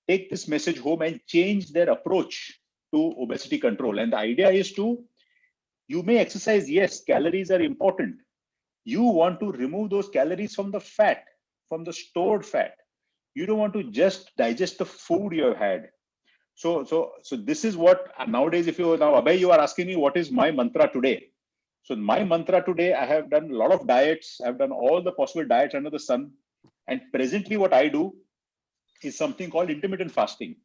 take this message home and change their approach to obesity control. And the idea is you may exercise, yes, calories are important. You want to remove those calories from the fat, from the stored fat. You don't want to just digest the food you have had. So this is what nowadays, if you now, Abhay, you are asking me what is my mantra today. So my mantra today, I have done a lot of diets. I've done all the possible diets under the sun. And presently what I do is something called intermittent fasting.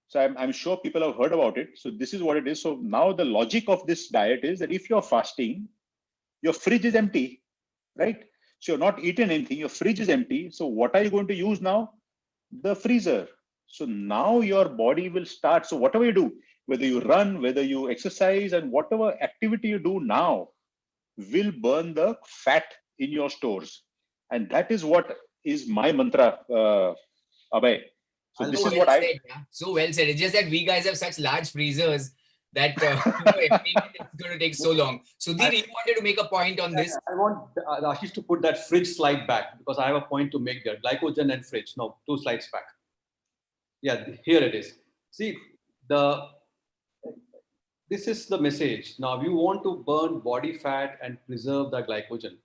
So I'm sure people have heard about it. So this is what it is. So now the logic of this diet is that if you're fasting, your fridge is empty, right? So you're not eating anything, your fridge is empty. So what are you going to use now? The freezer. So now your body will start. So whatever you do, whether you run, whether you exercise, and whatever activity you do now will burn the fat in your stores. And that is what is my mantra, Abhay. So this is what I... So well said. It's just that we guys have such large freezers that it's going to take so long. So Sudhir, you wanted to make a point on this. I want Ashish to put that fridge slide back because I have a point to make there. Glycogen and fridge. No, 2 slides back. Yeah, here it is. See, this is the message. Now, you want to burn body fat and preserve the glycogen.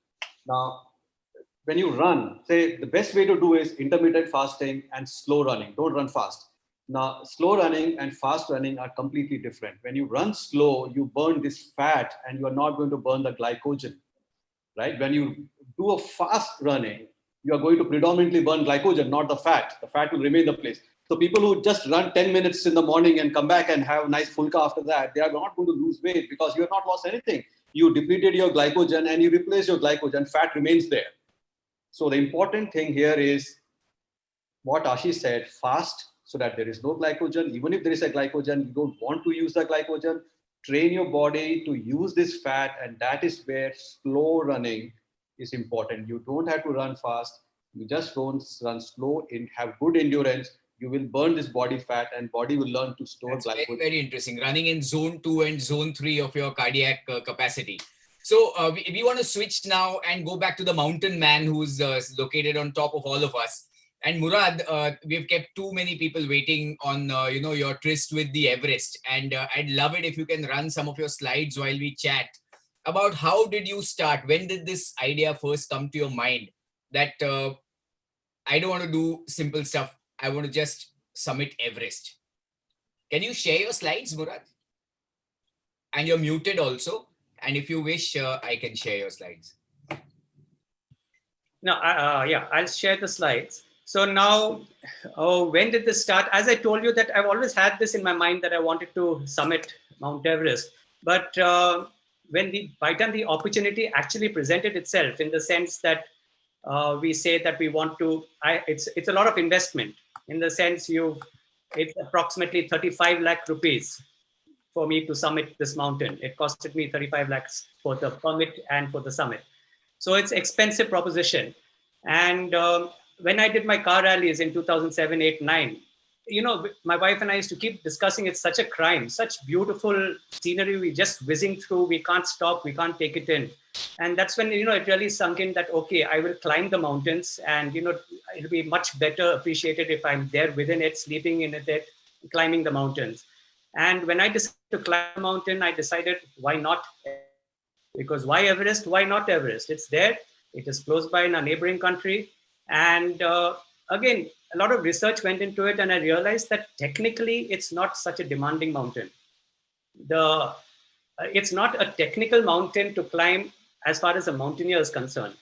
Now, when you run, say the best way to do is intermittent fasting and slow running. Don't run fast. Now, slow running and fast running are completely different. When you run slow, you burn this fat and you are not going to burn the glycogen, right? When you do a fast running, you are going to predominantly burn glycogen, not the fat. The fat will remain in the place. So people who just run 10 minutes in the morning and come back and have a nice fulka after that, they are not going to lose weight because you have not lost anything. You depleted your glycogen and you replace your glycogen, fat remains there. So the important thing here is what Ashish said, fast so that there is no glycogen. Even if there is a glycogen, you don't want to use the glycogen. Train your body to use this fat, and that is where slow running is important. You don't have to run fast. You just don't run slow and have good endurance. You will burn this body fat and body will learn to store glycogen. Very, very interesting. Running in zone 2 and zone 3 of your cardiac capacity. So we want to switch now and go back to the mountain man who's located on top of all of us. And Murad, we've kept too many people waiting on your tryst with the Everest. And I'd love it if you can run some of your slides while we chat about how did you start? When did this idea first come to your mind that I don't want to do simple stuff. I want to just summit Everest. Can you share your slides, Murad? And you're muted also. And if you wish, I can share your slides. No, yeah, I'll share the slides. So now, when did this start? As I told you that I've always had this in my mind that I wanted to summit Mount Everest. But by the time the opportunity actually presented itself in the sense that we say that we want to, it's a lot of investment in the sense it's approximately 35 lakh rupees for me to summit this mountain. It costed me 35 lakhs for the permit and for the summit. So it's expensive proposition. And when I did my car rallies in 2007, 8, 9, my wife and I used to keep discussing it's such a crime, such beautiful scenery. We just whizzing through. We can't stop. We can't take it in. And that's when, it really sunk in that, okay, I will climb the mountains and, it'll be much better appreciated if I'm there within it, sleeping in it, climbing the mountains. And when I decided to climb a mountain, I decided, why not? Because why Everest? Why not Everest? It's there. It is close by in a neighboring country. And again, a lot of research went into it, and I realized that technically it's not such a demanding mountain. It's not a technical mountain to climb as far as a mountaineer is concerned.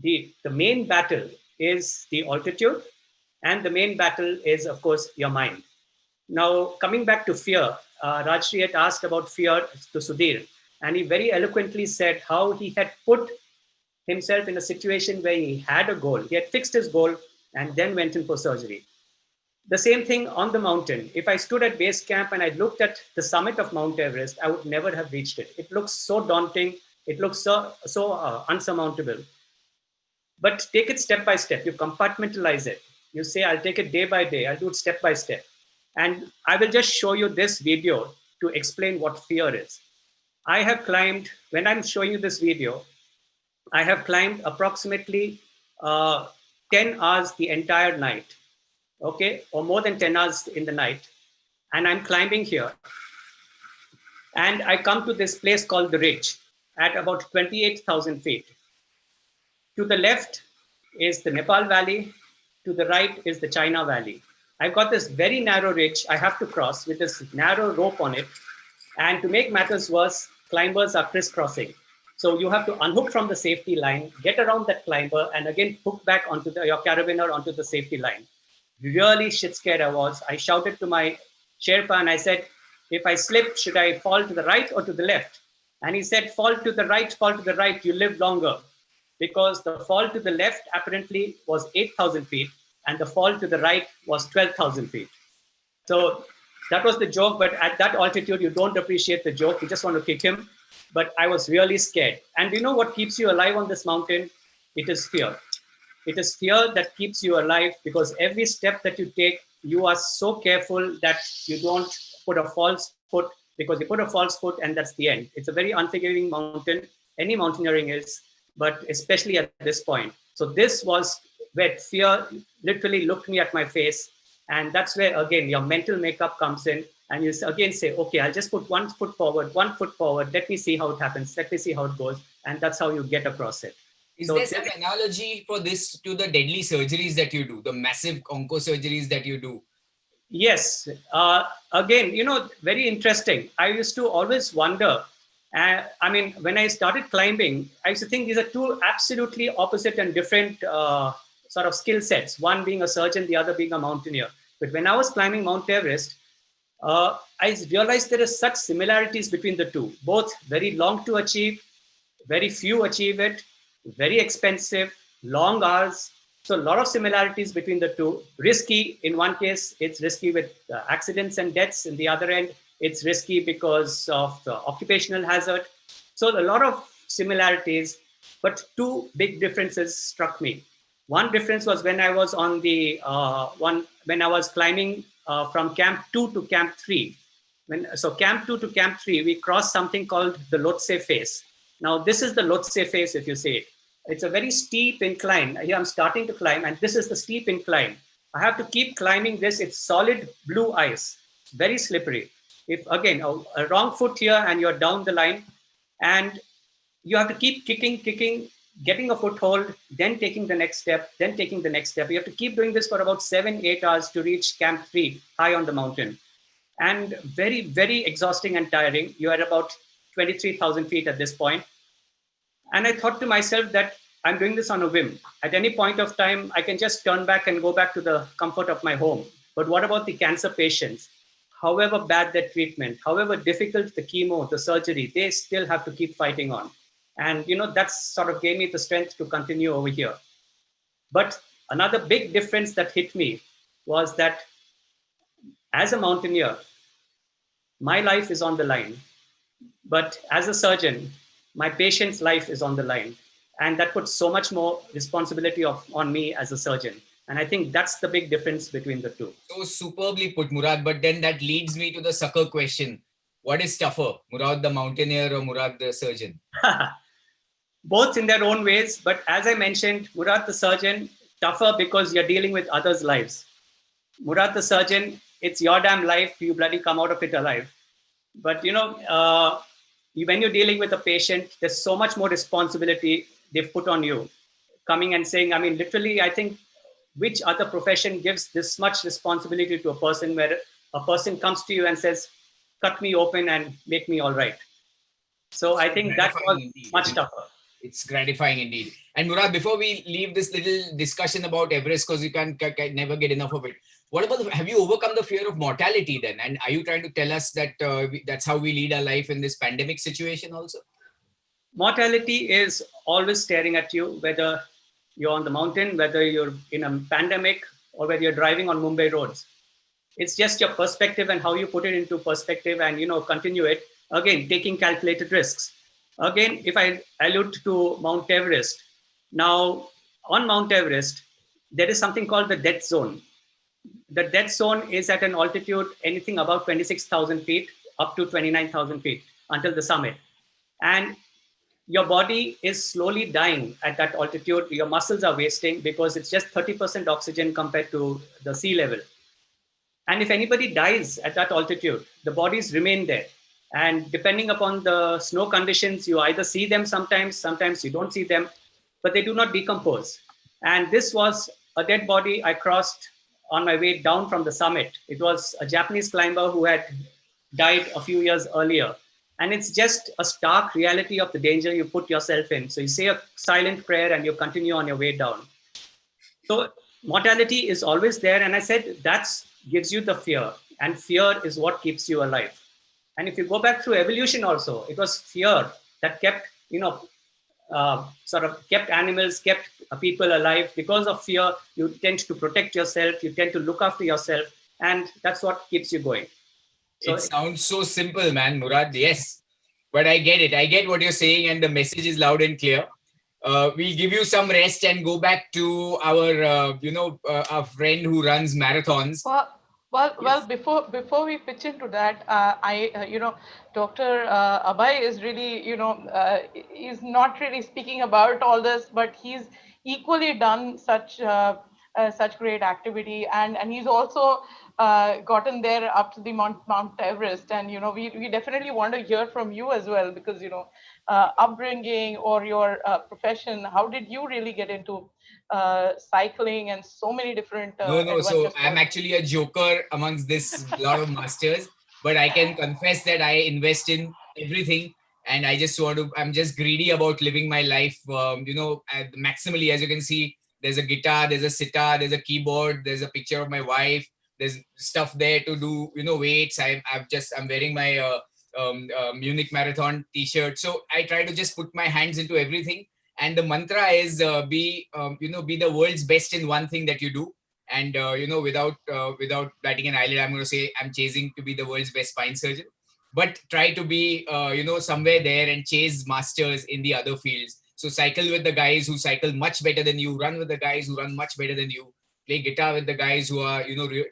The main battle is the altitude, and the main battle is, of course, your mind. Now, coming back to fear, Rajashree had asked about fear to Sudhir, and he very eloquently said how he had put himself in a situation where he had a goal. He had fixed his goal and then went in for surgery. The same thing on the mountain. If I stood at base camp and I looked at the summit of Mount Everest, I would never have reached it. It looks so daunting. It looks so unsurmountable. But take it step by step. You compartmentalize it. You say, I'll take it day by day. I'll do it step by step. And I will just show you this video to explain what fear is. I have climbed, when I'm showing you this video, I have climbed approximately 10 hours the entire night, okay, or more than 10 hours in the night. And I'm climbing here. And I come to this place called the Ridge at about 28,000 feet. To the left is the Nepal Valley. To the right is the China Valley. I've got this very narrow ridge I have to cross with this narrow rope on it. And to make matters worse, climbers are crisscrossing. So you have to unhook from the safety line, get around that climber, and again hook back onto your carabiner onto the safety line. Really shit scared I was. I shouted to my Sherpa and I said, if I slip, should I fall to the right or to the left? And he said, fall to the right, you live longer. Because the fall to the left apparently was 8,000 feet and the fall to the right was 12,000 feet. So that was the joke, but at that altitude, you don't appreciate the joke. You just want to kick him. But I was really scared. And you know what keeps you alive on this mountain? It is fear. It is fear that keeps you alive because every step that you take, you are so careful that you don't put a false foot, because you put a false foot and that's the end. It's a very unforgiving mountain. Any mountaineering is, but especially at this point. So this was where fear literally looked me at my face. And that's where, again, your mental makeup comes in. And you again say, okay, I'll just put 1 foot forward, 1 foot forward. Let me see how it happens. Let me see how it goes. And that's how you get across it. Is there some analogy for this to the deadly surgeries that you do, the massive onco surgeries that you do? Yes. Again, very interesting. I used to always wonder, I mean, when I started climbing, I used to think these are two absolutely opposite and different sort of skill sets, one being a surgeon, the other being a mountaineer. But when I was climbing Mount Everest, I realized there are such similarities between the two, both very long to achieve, very few achieve it, very expensive, long hours. So a lot of similarities between the two. Risky, in one case, it's risky with accidents and deaths. In the other end, it's risky because of the occupational hazard. So a lot of similarities, but two big differences struck me. One difference was when I was on the when I was climbing from Camp 2 to Camp 3. So Camp 2 to Camp 3, we crossed something called the Lhotse face. Now, this is the Lhotse face, if you say it. It's a very steep incline. Here I'm starting to climb, and this is the steep incline. I have to keep climbing this. It's solid blue ice, very slippery. If, again, a wrong foot here and you're down the line, and you have to keep kicking, getting a foothold, then taking the next step, then taking the next step. You have to keep doing this for about 7-8 hours to reach Camp 3, high on the mountain. And very, very exhausting and tiring. You are about 23,000 feet at this point. And I thought to myself that I'm doing this on a whim. At any point of time, I can just turn back and go back to the comfort of my home. But what about the cancer patients? However bad their treatment, however difficult the chemo, the surgery, they still have to keep fighting on. And, that sort of gave me the strength to continue over here. But another big difference that hit me was that as a mountaineer, my life is on the line. But as a surgeon, my patient's life is on the line. And that puts so much more responsibility on me as a surgeon. And I think that's the big difference between the two. So superbly put, Murad. But then that leads me to the sucker question. What is tougher, Murad the mountaineer or Murad the surgeon? Both in their own ways. But as I mentioned, Murad the surgeon, tougher because you're dealing with others' lives. Murad the surgeon, it's your damn life. You bloody come out of it alive. But when you're dealing with a patient, there's so much more responsibility they've put on you. Coming and saying, I mean, literally, I think which other profession gives this much responsibility to a person, where a person comes to you and says, cut me open and make me all right. So I think that was much tougher. It's gratifying indeed. And Murad, before we leave this little discussion about Everest, because you can never get enough of it, what about, have you overcome the fear of mortality then? And are you trying to tell us that that's how we lead our life in this pandemic situation also? Mortality is always staring at you, whether you're on the mountain, whether you're in a pandemic, or whether you're driving on Mumbai roads. It's just your perspective and how you put it into perspective and, continue it. Again, taking calculated risks. Again, if I allude to Mount Everest, now on Mount Everest, there is something called the death zone. The death zone is at an altitude anything above 26,000 feet up to 29,000 feet until the summit. And your body is slowly dying at that altitude. Your muscles are wasting because it's just 30% oxygen compared to the sea level. And if anybody dies at that altitude, the bodies remain there. And depending upon the snow conditions, you either see them sometimes you don't see them, but they do not decompose. And this was a dead body I crossed on my way down from the summit. It was a Japanese climber who had died a few years earlier. And it's just a stark reality of the danger you put yourself in. So you say a silent prayer and you continue on your way down. So mortality is always there. And I said, that gives you the fear. And fear is what keeps you alive. And if you go back through evolution also, it was fear that kept, kept animals, kept people alive. Because of fear, you tend to protect yourself, you tend to look after yourself, and that's what keeps you going. So it sounds so simple, man, Murad. Yes, but I get it. I get what you're saying, and the message is loud and clear. We'll give you some rest and go back to our, our friend who runs marathons. Well, before we pitch into that, Dr. Abhay is really, he's not really speaking about all this, but he's equally done such great activity, and he's also gotten there up to the Mount Everest, and we definitely want to hear from you as well, because upbringing or your profession, how did you really get into cycling and so many different no so I'm actually a joker amongst this lot of masters, but I can confess that I invest in everything, and I'm just greedy about living my life maximally. As you can see, there's a guitar, there's a sitar, there's a keyboard, there's a picture of my wife, there's stuff there to do weights. I'm wearing my Munich marathon t-shirt, so I try to just put my hands into everything. And the mantra is be the world's best in one thing that you do. And without batting an eyelid, I'm going to say I'm chasing to be the world's best spine surgeon, but try to be somewhere there and chase masters in the other fields. So cycle with the guys who cycle much better than you, run with the guys who run much better than you, play guitar with the guys who are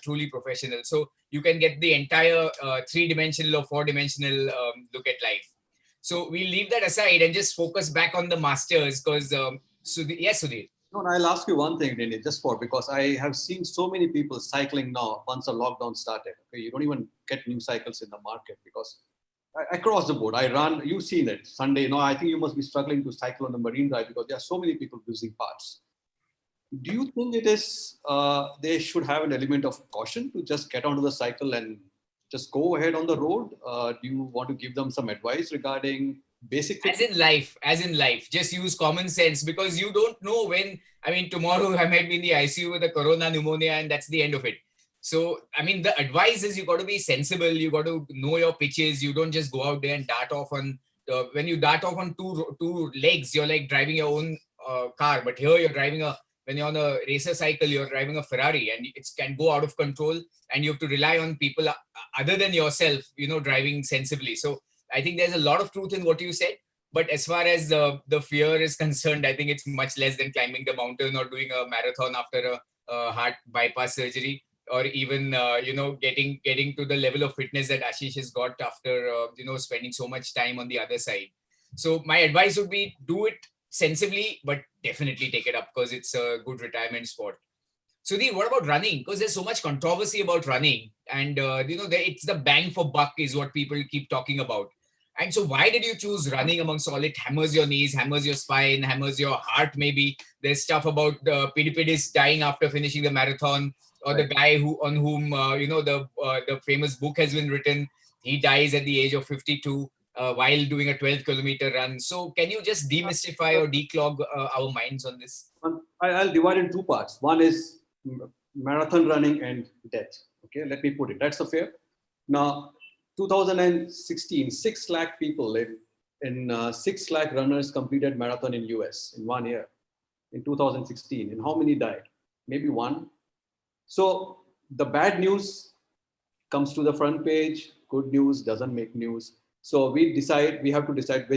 truly professional. So you can get the entire 3-dimensional or 4-dimensional look at life. So we'll leave that aside and just focus back on the masters, because yes, Sudhir. No, I'll ask you one thing, Nene, because I have seen so many people cycling now once the lockdown started. Okay, you don't even get new cycles in the market, because across the board, I run, you've seen it, Sunday. I think you must be struggling to cycle on the Marine Drive because there are so many people losing parts. Do you think it is, they should have an element of caution to just get onto the cycle and just go ahead on the road? Do you want to give them some advice regarding basic? As in life, just use common sense, because you don't know when, tomorrow I might be in the ICU with a corona pneumonia and that's the end of it. So, the advice is you got to be sensible. You got to know your pitches. You don't just go out there and dart off on, when you dart off on two legs, you're like driving your own car. But here you're driving when you're on a racer cycle, you're driving a Ferrari, and it can go out of control, and you have to rely on people other than yourself, driving sensibly. So I think there's a lot of truth in what you said. But as far as the fear is concerned, I think it's much less than climbing the mountain or doing a marathon after heart bypass surgery, or even getting to the level of fitness that Ashish has got after spending so much time on the other side. So my advice would be, do it sensibly, but definitely take it up, because it's a good retirement sport. Sudhir, what about running? Because there's so much controversy about running, and it's the bang for buck is what people keep talking about. And so, why did you choose running amongst all? It hammers your knees, hammers your spine, hammers your heart. Maybe there's stuff about Pidipidis dying after finishing the marathon, or the guy on whom the famous book has been written. He dies at the age of 52 while doing a 12-kilometer run. So, can you just demystify or declog our minds on this? I'll divide in two parts. One is marathon running and death. Okay, let me put it. That's fair. Now, 2016, 6 lakh people in 6 lakh runners completed marathon in US in 1 year. In 2016, and how many died? Maybe one. So the bad news comes to the front page. Good news doesn't make news. So we have to decide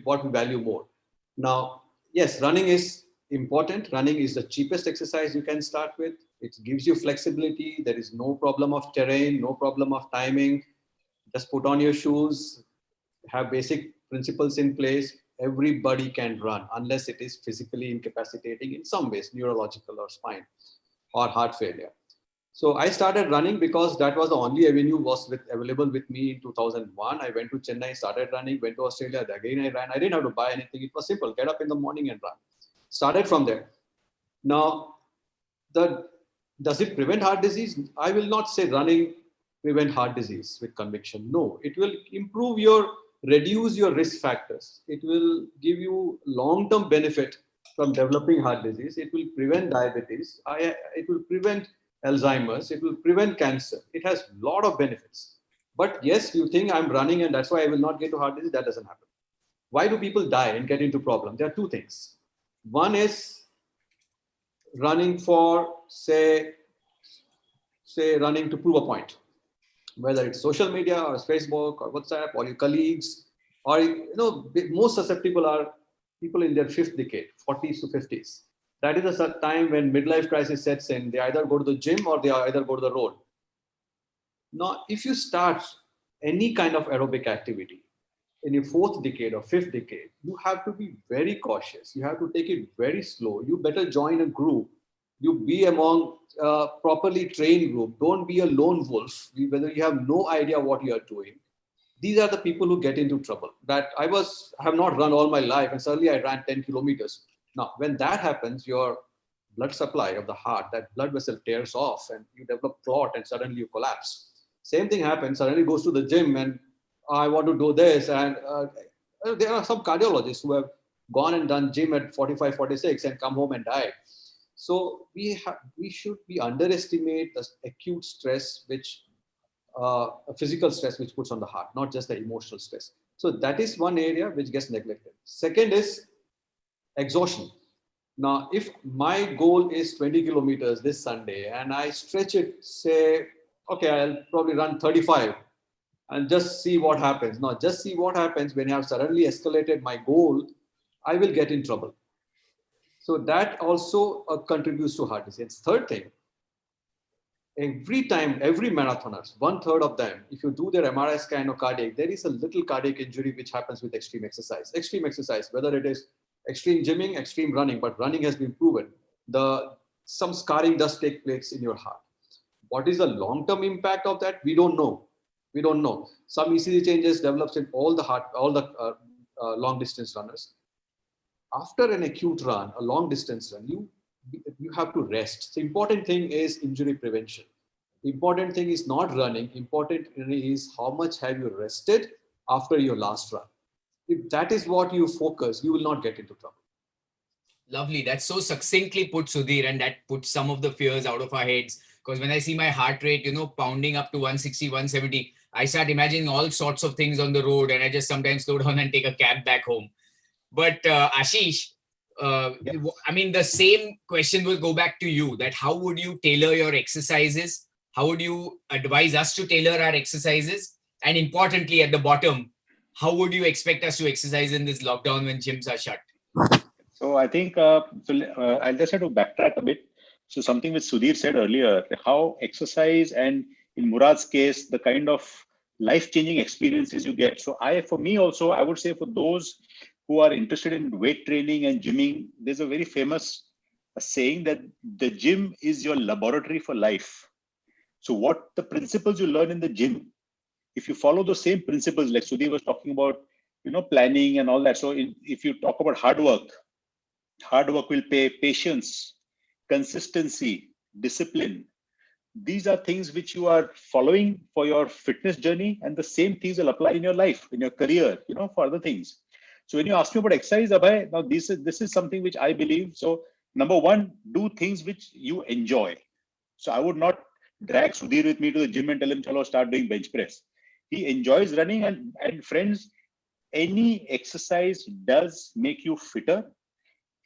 what we value more. Now, yes, running is important. Running is the cheapest exercise you can start with. It gives you flexibility. There is no problem of terrain, no problem of timing. Just put on your shoes, have basic principles in place. Everybody can run unless it is physically incapacitating in some ways, neurological or spine or heart failure. So I started running because that was the only avenue available with me in 2001. I went to Chennai, started running, went to Australia. Again, I ran. I didn't have to buy anything. It was simple. Get up in the morning and run. Started from there. Now, does it prevent heart disease? I will not say running prevent heart disease with conviction. No, it will reduce your risk factors. It will give you long-term benefit from developing heart disease. It will prevent diabetes. It will prevent Alzheimer's. It will prevent cancer. It has a lot of benefits. But yes, you think I'm running and that's why I will not get to heart disease. That doesn't happen. Why do people die and get into problems? There are two things. One is running for, say running to prove a point, whether it's social media or Facebook or WhatsApp or your colleagues, or most susceptible are people in their fifth decade, 40s to 50s. That is a time when midlife crisis sets in. They either go to the gym or they either go to the road. Now, if you start any kind of aerobic activity in your fourth decade or fifth decade, you have to be very cautious. You have to take it very slow. You better join a group. You be among a properly trained group. Don't be a lone wolf, whether you have no idea what you are doing. These are the people who get into trouble. That I have not run all my life, and suddenly I ran 10 kilometers. Now, when that happens, your blood supply of the heart, that blood vessel tears off and you develop clot and suddenly you collapse. Same thing happens, suddenly goes to the gym and I want to do this. And there are some cardiologists who have gone and done gym at 45, 46 and come home and died. So we should underestimate the acute stress, physical stress which puts on the heart, not just the emotional stress. So that is one area which gets neglected. Second is exhaustion. Now, if my goal is 20 kilometers this Sunday and I stretch it, say, okay, I'll probably run 35 and just see what happens. Now, just see what happens when I have suddenly escalated my goal, I will get in trouble. So that also contributes to heart disease. Third thing, every marathoner, 1/3 of them, if you do their MRI scan or cardiac, there is a little cardiac injury which happens with extreme exercise. Extreme exercise, whether it is extreme gymming, extreme running, but running has been proven. Some scarring does take place in your heart. What is the long-term impact of that? We don't know. Some ECG changes develops in all the long distance runners. After an acute run, a long distance run, you have to rest. The important thing is injury prevention. The important thing is not running. Important is how much have you rested after your last run. If that is what you focus, you will not get into trouble. Lovely. That's so succinctly put, Sudhir, and that puts some of the fears out of our heads. Because when I see my heart rate, pounding up to 160, 170, I start imagining all sorts of things on the road, and I just sometimes slow down and take a cab back home. But Ashish, I mean, the same question will go back to you, that how would you tailor your exercises? How would you advise us to tailor our exercises? And importantly, at the bottom, how would you expect us to exercise in this lockdown when gyms are shut? So I think, I'll just have to backtrack a bit. So something which Sudhir said earlier, how exercise and in Murad's case, the kind of life-changing experiences you get. So for me also, I would say for those who are interested in weight training and gymming, there's a very famous saying that the gym is your laboratory for life. So what the principles you learn in the gym, if you follow those same principles, like Sudhir was talking about, planning and all that. So if you talk about hard work will pay patience, consistency, discipline. These are things which you are following for your fitness journey, and the same things will apply in your life, in your career, for other things. So when you ask me about exercise, Abhay, now this is something which I believe. So number one, do things which you enjoy. So I would not drag Sudhir with me to the gym and tell him, "Chalo, start doing bench press." He enjoys running, and friends, any exercise does make you fitter.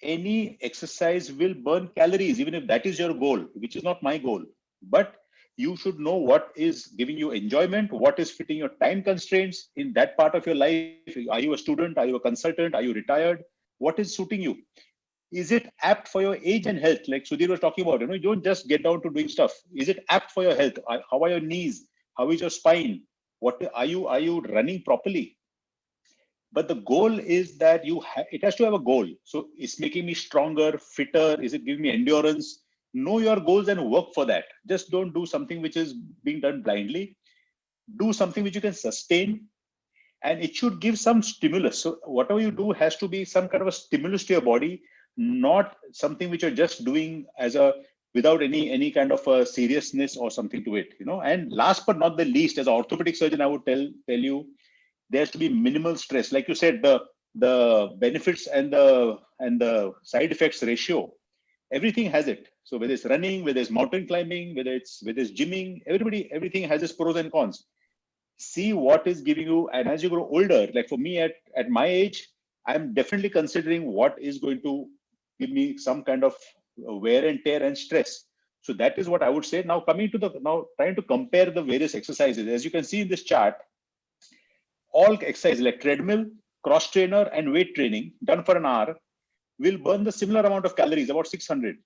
Any exercise will burn calories, even if that is your goal, which is not my goal. But you should know what is giving you enjoyment, what is fitting your time constraints in that part of your life. Are you a student? Are you a consultant? Are you retired? What is suiting you? Is it apt for your age and health? Like Sudhir was talking about, you don't just get down to doing stuff. Is it apt for your health? How are your knees? How is your spine? What are you running properly? But the goal is that it has to have a goal. So it's making me stronger, fitter. Is it giving me endurance? Know your goals and work for that. Just don't do something which is being done blindly. Do something which you can sustain, and it should give some stimulus. So whatever you do has to be some kind of a stimulus to your body, not something which you're just doing without any kind of a seriousness or something to it. And last but not the least, as an orthopedic surgeon, I would tell you, there has to be minimal stress. Like you said, the benefits and the side effects ratio, everything has it. So whether it's running, whether it's mountain climbing, whether it's gymming, everything has its pros and cons. See what is giving you, and as you grow older, like for me at my age, I'm definitely considering what is going to give me some kind of wear and tear and stress. So that is what I would say. Now trying to compare the various exercises, as you can see in this chart, all exercises like treadmill, cross trainer, and weight training done for an hour will burn the similar amount of calories, about 600.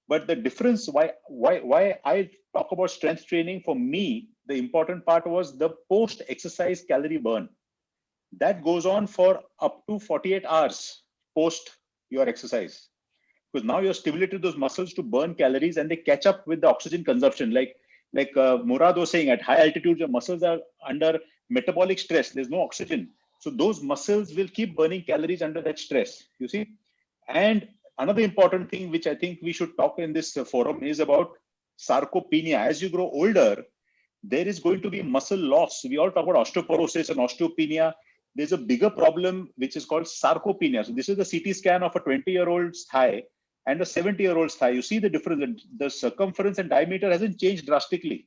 But the difference, why I talk about strength training, for me, the important part was the post-exercise calorie burn. That goes on for up to 48 hours post your exercise. Because now you're stimulated those muscles to burn calories, and they catch up with the oxygen consumption. Like Murad was saying, at high altitudes, your muscles are under metabolic stress. There's no oxygen. So those muscles will keep burning calories under that stress, you see. And another important thing, which I think we should talk in this forum, is about sarcopenia. As you grow older, there is going to be muscle loss. We all talk about osteoporosis and osteopenia. There's a bigger problem, which is called sarcopenia. So this is the CT scan of a 20-year-old's thigh and a 70-year-old's thigh. You see the difference. The circumference and diameter hasn't changed drastically,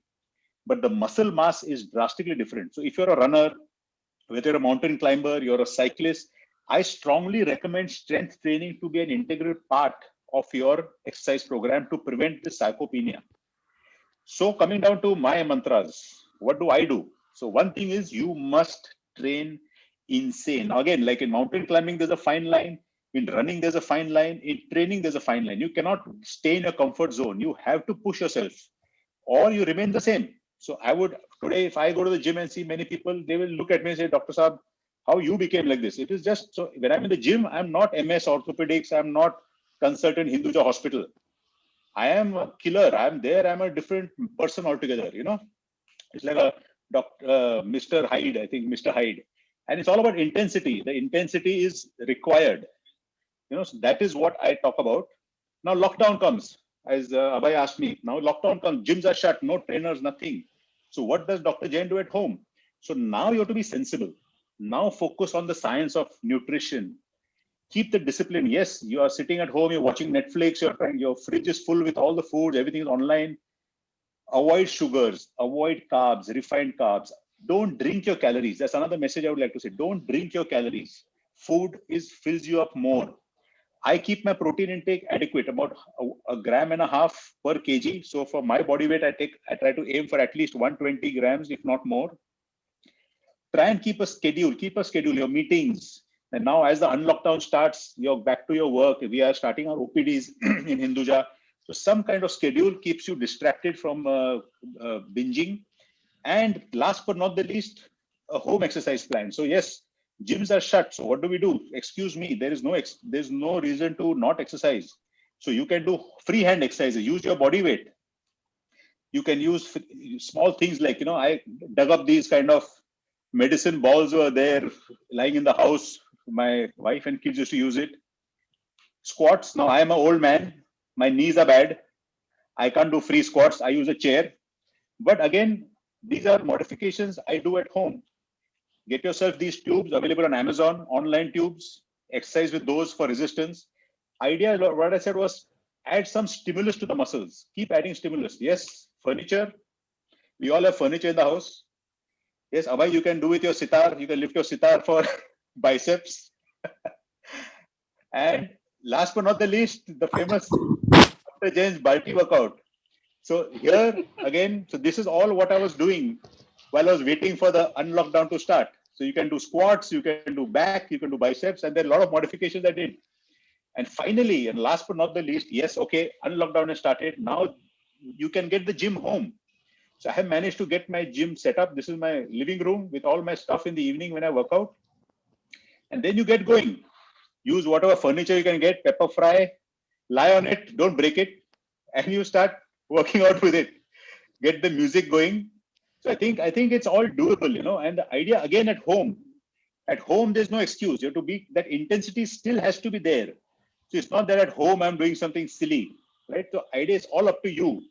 but the muscle mass is drastically different. So if you're a runner, whether you're a mountain climber, you're a cyclist, I strongly recommend strength training to be an integral part of your exercise program to prevent the sarcopenia. So coming down to my mantras, what do I do? So one thing is, you must train insane. Now again, like in mountain climbing, there's a fine line. In running, there's a fine line. In training, there's a fine line. You cannot stay in a comfort zone. You have to push yourself, or you remain the same. So I would, today, if I go to the gym and see many people, they will look at me and say, "Dr. Saab, how you became like this?" It is just, so when I'm in the gym, I'm not MS orthopedics. I'm not consultant Hinduja hospital. I am a killer. I'm there. I'm a different person altogether. It's like a Mr. Hyde, I think, Mr. Hyde. And it's all about intensity. The intensity is required. So that is what I talk about. Now lockdown comes, as Abhay asked me. Now lockdown comes, gyms are shut, no trainers, nothing. So what does Dr. Jain do at home? So now you have to be sensible. Now focus on the science of nutrition. Keep the discipline. Yes, you are sitting at home, you're watching Netflix, your fridge is full with all the food, everything is online. Avoid sugars, avoid carbs, refined carbs. Don't drink your calories. That's another message I would like to say. Don't drink your calories. Food fills you up more. I keep my protein intake adequate, about a gram and a half per kg. So for my body weight, I try to aim for at least 120 grams, if not more. Try and keep a schedule, your meetings. And now as the unlockdown starts, you're back to your work. We are starting our OPDs in Hinduja. So some kind of schedule keeps you distracted from binging. And last but not the least, a home exercise plan. So yes, gyms are shut. So what do we do? Excuse me, there's no reason to not exercise. So you can do freehand exercises, use your body weight. You can use small things like, I dug up these kind of medicine balls were there lying in the house. My wife and kids used to use it. Squats. Now I am an old man. My knees are bad. I can't do free squats. I use a chair. But again, these are modifications I do at home. Get yourself these tubes available on Amazon, online tubes, exercise with those for resistance. Idea, what I said was add some stimulus to the muscles. Keep adding stimulus. Yes, furniture. We all have furniture in the house. Yes, Abhay, you can do with your sitar. You can lift your sitar for biceps. And last but not the least, the famous Dr. Jain's Balti workout. So here again, so this is all what I was doing while I was waiting for the unlockdown to start. So you can do squats, you can do back, you can do biceps, and there are a lot of modifications I did. And finally, and last but not the least, yes, okay, unlockdown has started. Now you can get the gym home. So I have managed to get my gym set up. This is my living room with all my stuff in the evening when I work out. And then you get going. Use whatever furniture you can get, pepper fry, lie on it, don't break it, and you start working out with it. Get the music going. So I think it's all doable, And the idea again at home, there's no excuse. You have to be, that intensity still has to be there. So it's not that at home I'm doing something silly, right? The idea is all up to you.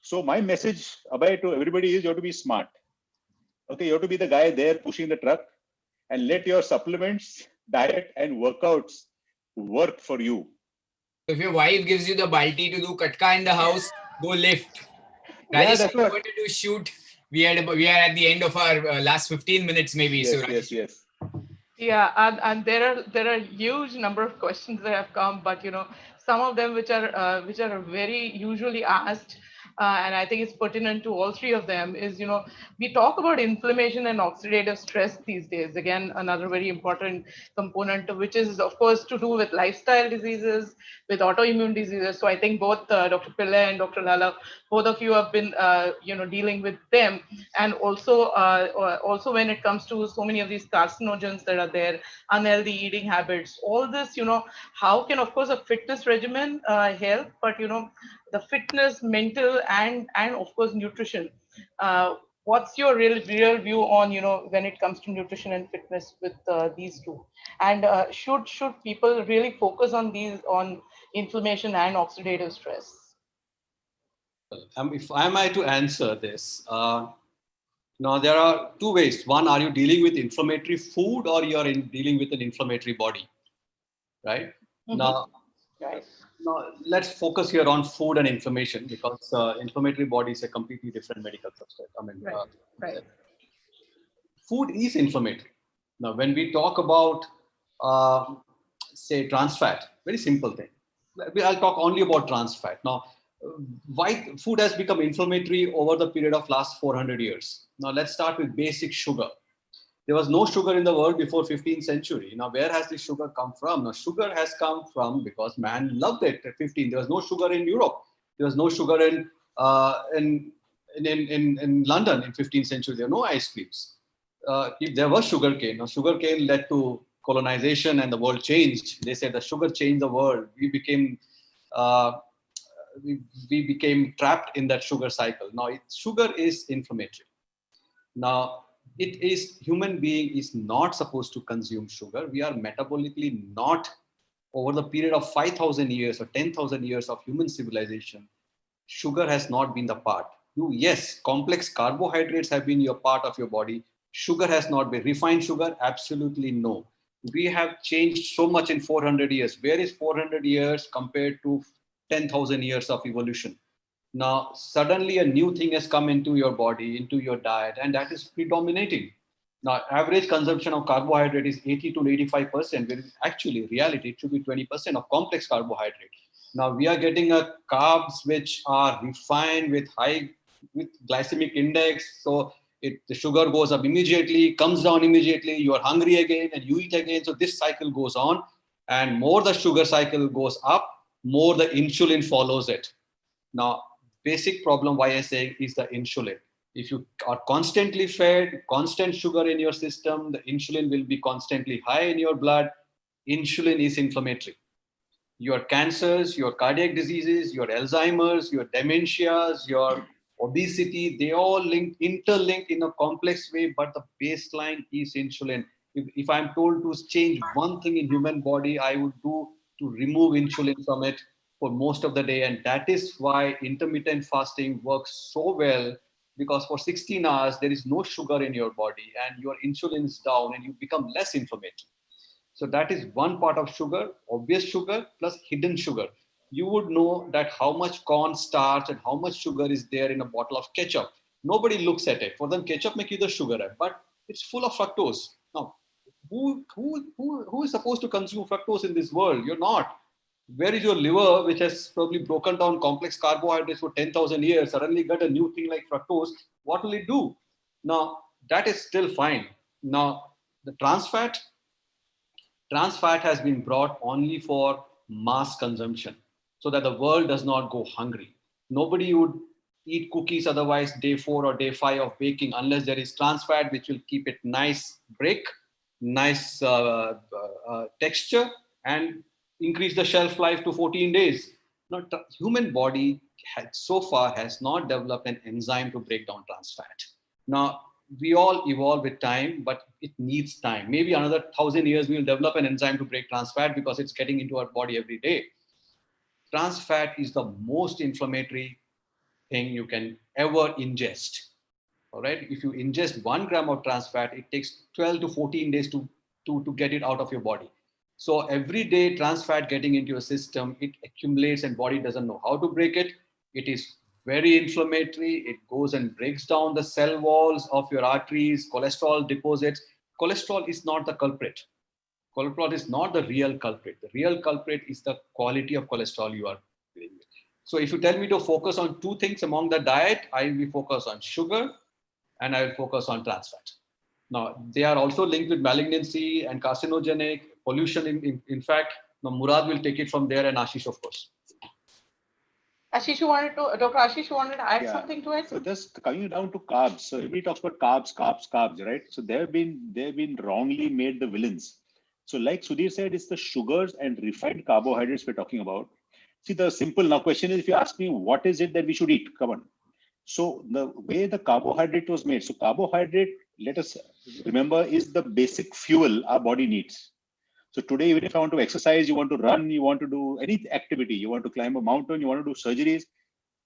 So my message, Abhay, to everybody is you have to be smart. Okay, you have to be the guy there pushing the truck and let your supplements, diet and workouts work for you. If your wife gives you the balti to do katka in the house, go lift. Yeah, Rajesh, that's we what. wanted to shoot. We are at the end of our last 15 minutes maybe. Yes, So Rajesh, yes. Yeah, and there are huge number of questions that have come, but some of them which are very usually asked, and I think it's pertinent to all three of them is we talk about inflammation and oxidative stress these days. Again, another very important component, which is of course to do with lifestyle diseases, with autoimmune diseases. So I think both Dr. Pillai and Dr. Lala, both of you have been dealing with them, and also when it comes to so many of these carcinogens that are there, unhealthy eating habits, all this, how can of course a fitness regimen help, but the fitness, mental, and of course nutrition. What's your real view on when it comes to nutrition and fitness with these two, and should people really focus on inflammation and oxidative stress? If I am to answer this, now there are two ways. One, are you dealing with inflammatory food or you are dealing with an inflammatory body, right? Mm-hmm. Now let's focus here on food and inflammation, because inflammatory body is a completely different medical subject. Right. Food is inflammatory. Now, when we talk about, say, trans fat, very simple thing. I'll talk only about trans fat. Now, why food has become inflammatory over the period of last 400 years. Now, let's start with basic sugar. There was no sugar in the world before 15th century. Now, where has this sugar come from? Now, sugar has come from because man loved it at 15. There was no sugar in Europe. There was no sugar in London in 15th century. There were no ice creams. If there was sugar cane, now sugar cane led to colonization and the world changed. They said the sugar changed the world. We became trapped in that sugar cycle. Now, sugar is inflammatory. Now, human being is not supposed to consume sugar. We are metabolically not, over the period of 5,000 years or 10,000 years of human civilization, sugar has not been the part. Yes, complex carbohydrates have been your part of your body. Sugar has not been. Refined sugar, absolutely no. We have changed so much in 400 years. Where is 400 years compared to 10,000 years of evolution? Now, suddenly a new thing has come into your body, into your diet, and that is predominating. Now, average consumption of carbohydrate is 80 to 85%, where actually, reality, it should be 20% of complex carbohydrate. Now, we are getting carbs which are refined with glycemic index. So the sugar goes up immediately, comes down immediately, you are hungry again and you eat again. So this cycle goes on, and more the sugar cycle goes up, more the insulin follows it. Now, basic problem why I say is the insulin. If you are constantly fed, constant sugar in your system, the insulin will be constantly high in your blood. Insulin is inflammatory. Your cancers, your cardiac diseases, your Alzheimer's, your dementias, your obesity, they all interlinked in a complex way, but the baseline is insulin. If I'm told to change one thing in human body, I would do to remove insulin from it for most of the day. And that is why intermittent fasting works so well, because for 16 hours, there is no sugar in your body and your insulin is down and you become less inflammatory. So that is one part of sugar, obvious sugar plus hidden sugar. You would know that how much corn starch and how much sugar is there in a bottle of ketchup. Nobody looks at it. For them, ketchup make you the sugar, but it's full of fructose. Now, who is supposed to consume fructose in this world? You're not. Where is your liver, which has probably broken down complex carbohydrates for 10,000 years, suddenly got a new thing like fructose? What will it do? Now, that is still fine. Now, the trans fat has been brought only for mass consumption so that the world does not go hungry. Nobody would eat cookies otherwise day 4 or day 5 of baking unless there is trans fat, which will keep it nice brick, nice texture, and increase the shelf life to 14 days. Now, human body so far has not developed an enzyme to break down trans fat. Now, we all evolve with time, but it needs time. Maybe another 1,000 years, we will develop an enzyme to break trans fat because it's getting into our body every day. Trans fat is the most inflammatory thing you can ever ingest. All right. If you ingest 1 gram of trans fat, it takes 12 to 14 days to get it out of your body. So every day trans fat getting into your system, it accumulates and body doesn't know how to break it. It is very inflammatory. It goes and breaks down the cell walls of your arteries, cholesterol deposits. Cholesterol is not the culprit. Cholesterol is not the real culprit. The real culprit is the quality of cholesterol you are dealing with. So if you tell me to focus on 2 things among the diet, I will focus on sugar and I will focus on trans fat. Now, they are also linked with malignancy and carcinogenic, pollution. In fact, now Murad will take it from there, and Ashish, of course. Ashish, Dr. Ashish, you wanted to add something to it? So just coming down to carbs. So everybody talks about carbs, right? So they've been wrongly made the villains. So like Sudhir said, it's the sugars and refined carbohydrates we're talking about. See, the simple now question is, if you ask me, what is it that we should eat? Come on. So the way the carbohydrate was made, so carbohydrate, let us remember, is the basic fuel our body needs. So today, even if I want to exercise, you want to run, you want to do any activity, you want to climb a mountain, you want to do surgeries,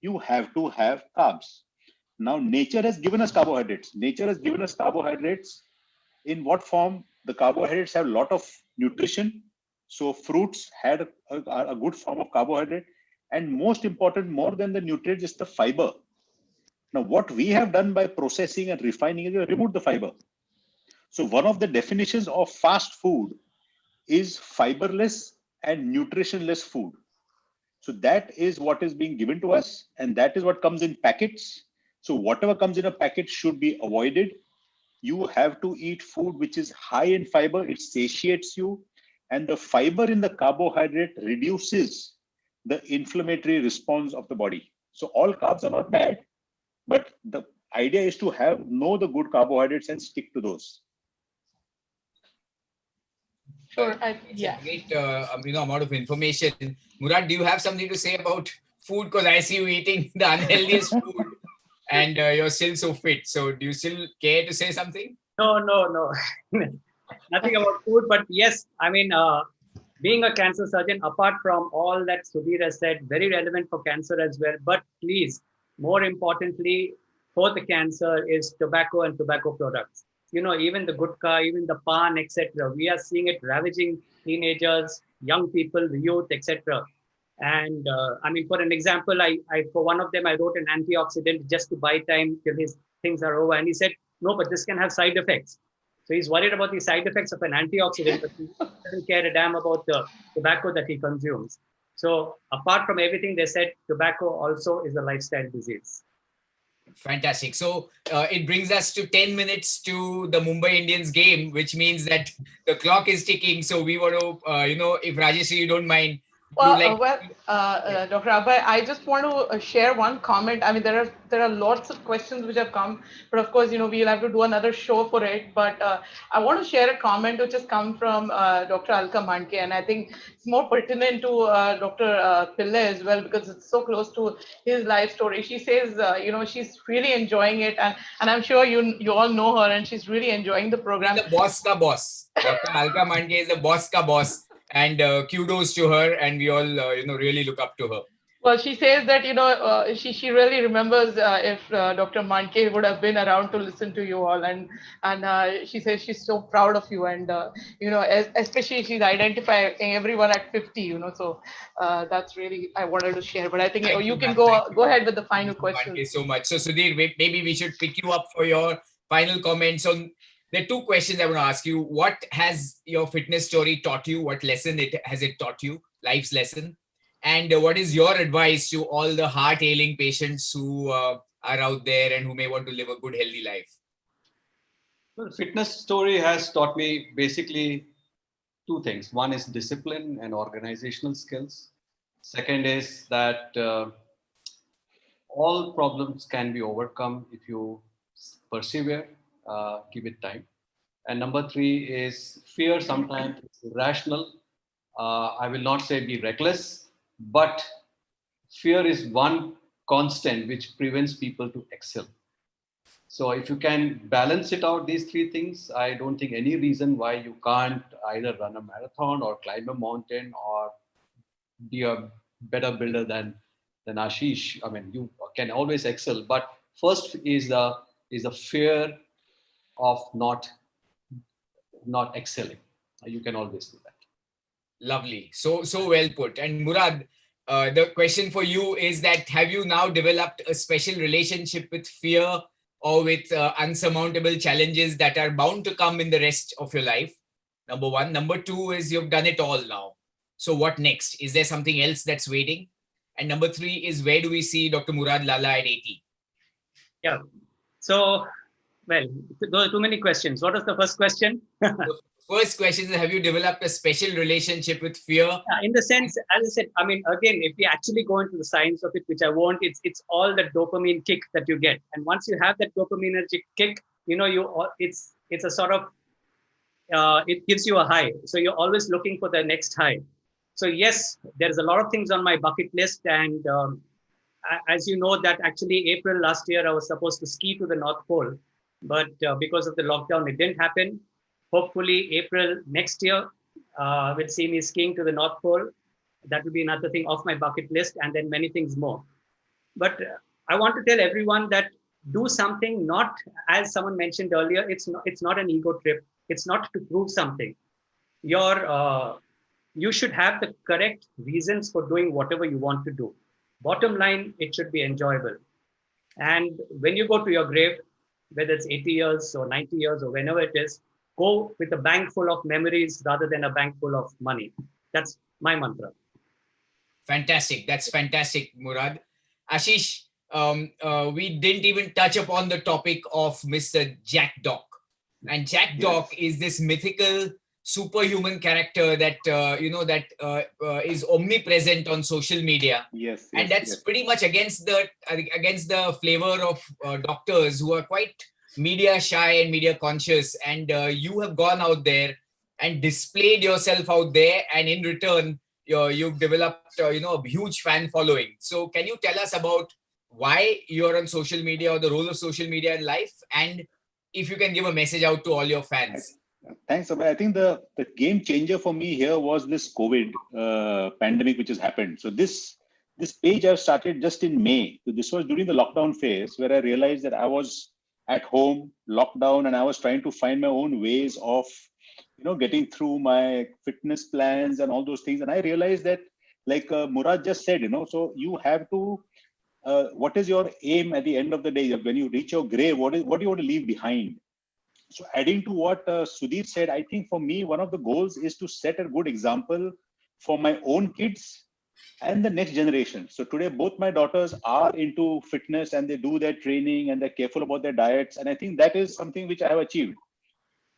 you have to have carbs. Now, nature has given us carbohydrates. Nature has given us carbohydrates. In what form? The carbohydrates have a lot of nutrition. So fruits had a good form of carbohydrate. And most important, more than the nutrients, is the fiber. Now, what we have done by processing and refining is we have removed the fiber. So one of the definitions of fast food is fiberless and nutritionless food. So that is what is being given to us, and that is what comes in packets. So whatever comes in a packet should be avoided. You have to eat food which is high in fiber, it satiates you, and the fiber in the carbohydrate reduces the inflammatory response of the body. So all carbs are not bad, but the idea is to know the good carbohydrates and stick to those. Sure. Great, amount of information. Murad, do you have something to say about food? Because I see you eating the unhealthiest food, and you're still so fit. So, do you still care to say something? No. Nothing about food, but yes, I mean, being a cancer surgeon, apart from all that Sudhir has said, very relevant for cancer as well. But please, more importantly, for the cancer is tobacco and tobacco products. Even the gutka, even the pan, etc. We are seeing it ravaging teenagers, young people, the youth, etc. And I mean, for an example, I for one of them, I wrote an antioxidant just to buy time till his things are over. And he said, no, but this can have side effects. So he's worried about the side effects of an antioxidant, but he doesn't care a damn about the tobacco that he consumes. So apart from everything they said, tobacco also is a lifestyle disease. Fantastic. So it brings us to 10 minutes to the Mumbai Indians game, which means that the clock is ticking. So we want to, if Rajashree, you don't mind, You Well, like? Dr. Abhay, I just want to share one comment. I mean, there are lots of questions which have come, but of course, we'll have to do another show for it. But I want to share a comment which has come from Dr. Alka Mandke, and I think it's more pertinent to Dr. Pillai as well because it's so close to his life story. She says, she's really enjoying it, and I'm sure you all know her, and she's really enjoying the She's program. the boss ka boss. Dr. Alka Mandke is the boss ka boss, and kudos to her, and we all really look up to her. Well, she says that she really remembers if Dr. Manke would have been around to listen to you all, and she says she's so proud of you, and especially she's identifying everyone at 50. So that's really I wanted to share. But I think Thank you you, can ma'am. Thank go you, ahead with the final Dr. Mandke, questions. so much. So, Sudhir, maybe we should pick you up for your final comments on. There are two questions I want to ask you. What has your fitness story taught you? What lesson has it taught you? Life's lesson. And what is your advice to all the heart ailing patients who are out there and who may want to live a good, healthy life? Well, fitness story has taught me basically two things. One is discipline and organizational skills. Second is that all problems can be overcome if you persevere, give it time. And number three is fear sometimes is irrational. I will not say be reckless, but fear is one constant which prevents people to excel. So if you can balance it out, these three things, I don't think any reason why you can't either run a marathon or climb a mountain or be a better builder than Ashish. I mean, you can always excel. But first is the fear of not excelling. You can always do that. Lovely. So well put. And Murad, the question for you is that have you now developed a special relationship with fear or with unsurmountable challenges that are bound to come in the rest of your life? Number one. Number two is you've done it all now. So what next? Is there something else that's waiting? And number three is where do we see Dr. Murad Lala at 80? Yeah. So, well, there are too many questions. What was the first question? The first question is, have you developed a special relationship with fear? In the sense, as I said, I mean, again, if we actually go into the science of it, which I won't, it's all the dopamine kick that you get, and once you have that dopaminergic kick, it's a sort of it gives you a high. So you're always looking for the next high. So yes, there's a lot of things on my bucket list, and as you know, that actually April last year I was supposed to ski to the North Pole, but because of the lockdown, it didn't happen. Hopefully, April next year will see me skiing to the North Pole. That will be another thing off my bucket list, and then many things more. But I want to tell everyone that do something not, as someone mentioned earlier, it's not an ego trip. It's not to prove something. You should have the correct reasons for doing whatever you want to do. Bottom line, it should be enjoyable. And when you go to your grave, whether it's 80 years or 90 years or whenever it is, go with a bank full of memories rather than a bank full of money. That's my mantra. Fantastic. That's fantastic, Murad. Ashish, we didn't even touch upon the topic of Mr. Jack Doc. And Jack Doc is this mythical superhuman character that is omnipresent on social media. Yes. And that's pretty much against the flavor of doctors who are quite media shy and media conscious. And you have gone out there and displayed yourself out there, and in return, you've developed a huge fan following. So can you tell us about why you're on social media or the role of social media in life, and if you can give a message out to all your fans? Thanks, Abhay. I think the game changer for me here was this COVID pandemic which has happened. So this page I've started just in May. So this was during the lockdown phase where I realized that I was at home, locked down, and I was trying to find my own ways of getting through my fitness plans and all those things. And I realized that, like Murad just said, so you have to, what is your aim at the end of the day? When you reach your grave, what do you want to leave behind? So adding to what Sudhir said, I think for me, one of the goals is to set a good example for my own kids and the next generation. So today, both my daughters are into fitness and they do their training and they're careful about their diets. And I think that is something which I have achieved.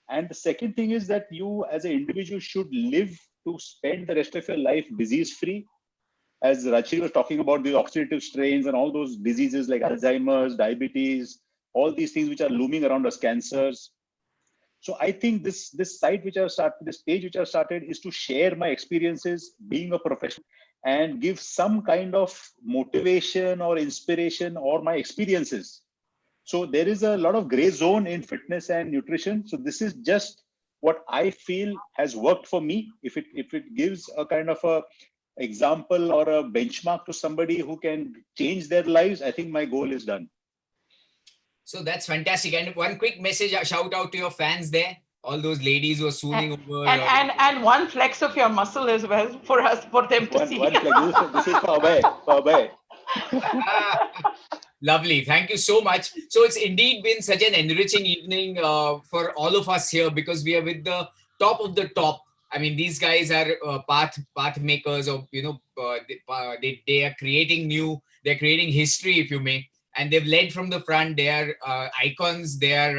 And the second thing is that you as an individual should live to spend the rest of your life disease-free. As Rajashree was talking about the oxidative strains and all those diseases like Alzheimer's, diabetes, all these things which are looming around us, cancers. So I think this site which I've started, this page which I've started, is to share my experiences being a professional and give some kind of motivation or inspiration or my experiences. So there is a lot of gray zone in fitness and nutrition. So this is just what I feel has worked for me. If it gives a kind of a example or a benchmark to somebody who can change their lives, I think my goal is done. So that's fantastic. And one quick message, shout out to your fans there, all those ladies who are swooning over. And one flex of your muscle as well for us, for them to see. One flex. This is for Abhay. For Abhay. Lovely. Thank you so much. So it's indeed been such an enriching evening for all of us here, because we are with the top of the top. I mean, these guys are path makers, or they are creating they're creating history, if you may, and they've led from the front. They are icons. They are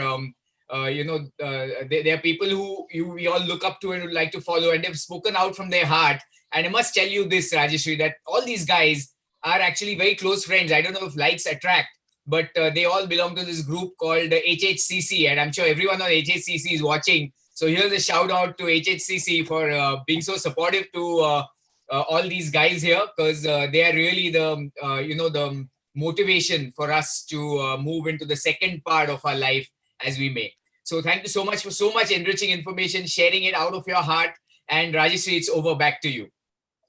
they are people who we all look up to and would like to follow, and they've spoken out from their heart. And I must tell you this, Rajashree, that all these guys are actually very close friends. I don't know if likes attract, but they all belong to this group called HHCC, and I'm sure everyone on HHCC is watching. So here's a shout out to HHCC for being so supportive to all these guys here, because they are really the motivation for us to move into the second part of our life as we may. So thank you so much for so much enriching information, sharing it out of your heart. And Rajashree, it's over. Back to you.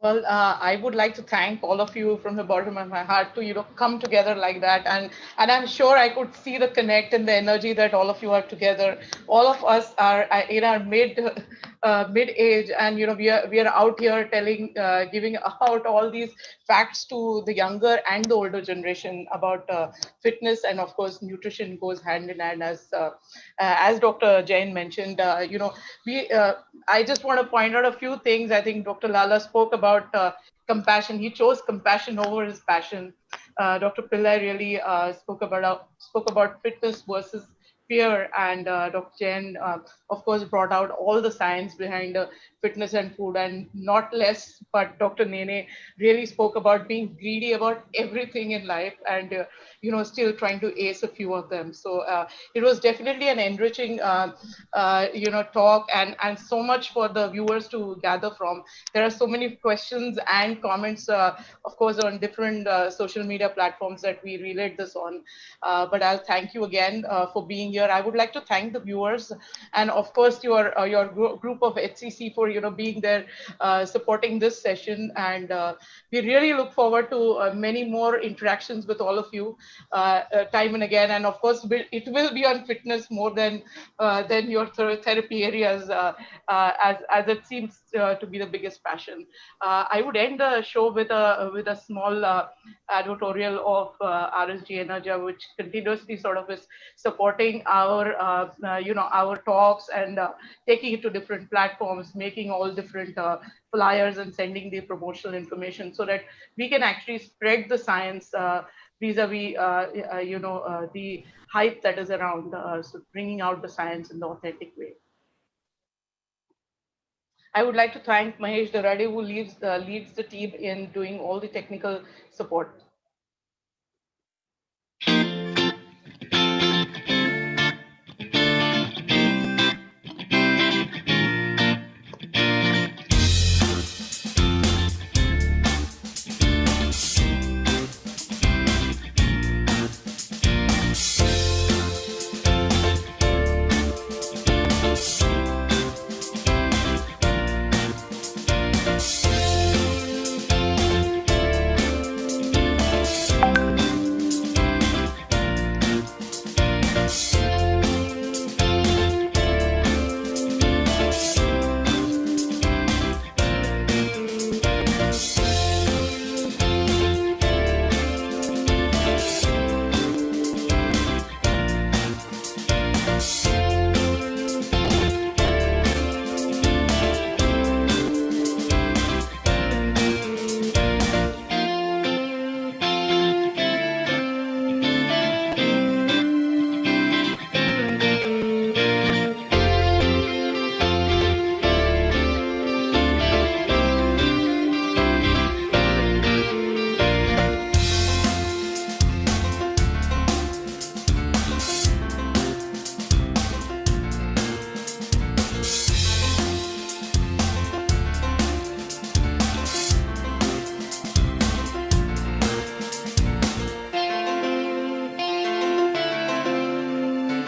Well, I would like to thank all of you from the bottom of my heart to come together like that, and I'm sure I could see the connect and the energy that all of you are together. All of us are in our mid age, and we are out here giving out all these facts to the younger and the older generation about fitness, and of course nutrition goes hand in hand, as Dr. Jain mentioned. I just want to point out a few things. I think Dr. Lala spoke about compassion. He chose compassion over his passion. Dr. Pillai really spoke about fitness versus fear, and Dr. Jain, of course, brought out all the science behind fitness and food, and not less, but Dr. Nene really spoke about being greedy about everything in life, and still trying to ace a few of them. So it was definitely an enriching talk, and so much for the viewers to gather from. There are so many questions and comments, of course, on different social media platforms that we relayed this on. But I'll thank you again for being here. I would like to thank the viewers, and of course your group of HCC for being there, supporting this session. And we really look forward to many more interactions with all of you time and again. And of course, it will be on fitness more than your therapy areas, as it seems to be the biggest passion. I would end the show with a small advertorial of RSG Energia, which continuously sort of is supporting our talks, and taking it to different platforms, making all different flyers and sending the promotional information, so that we can actually spread the science vis-a-vis the hype that is around, so bringing out the science in the authentic way. I would like to thank Mahesh Dorade, who leads the team in doing all the technical support.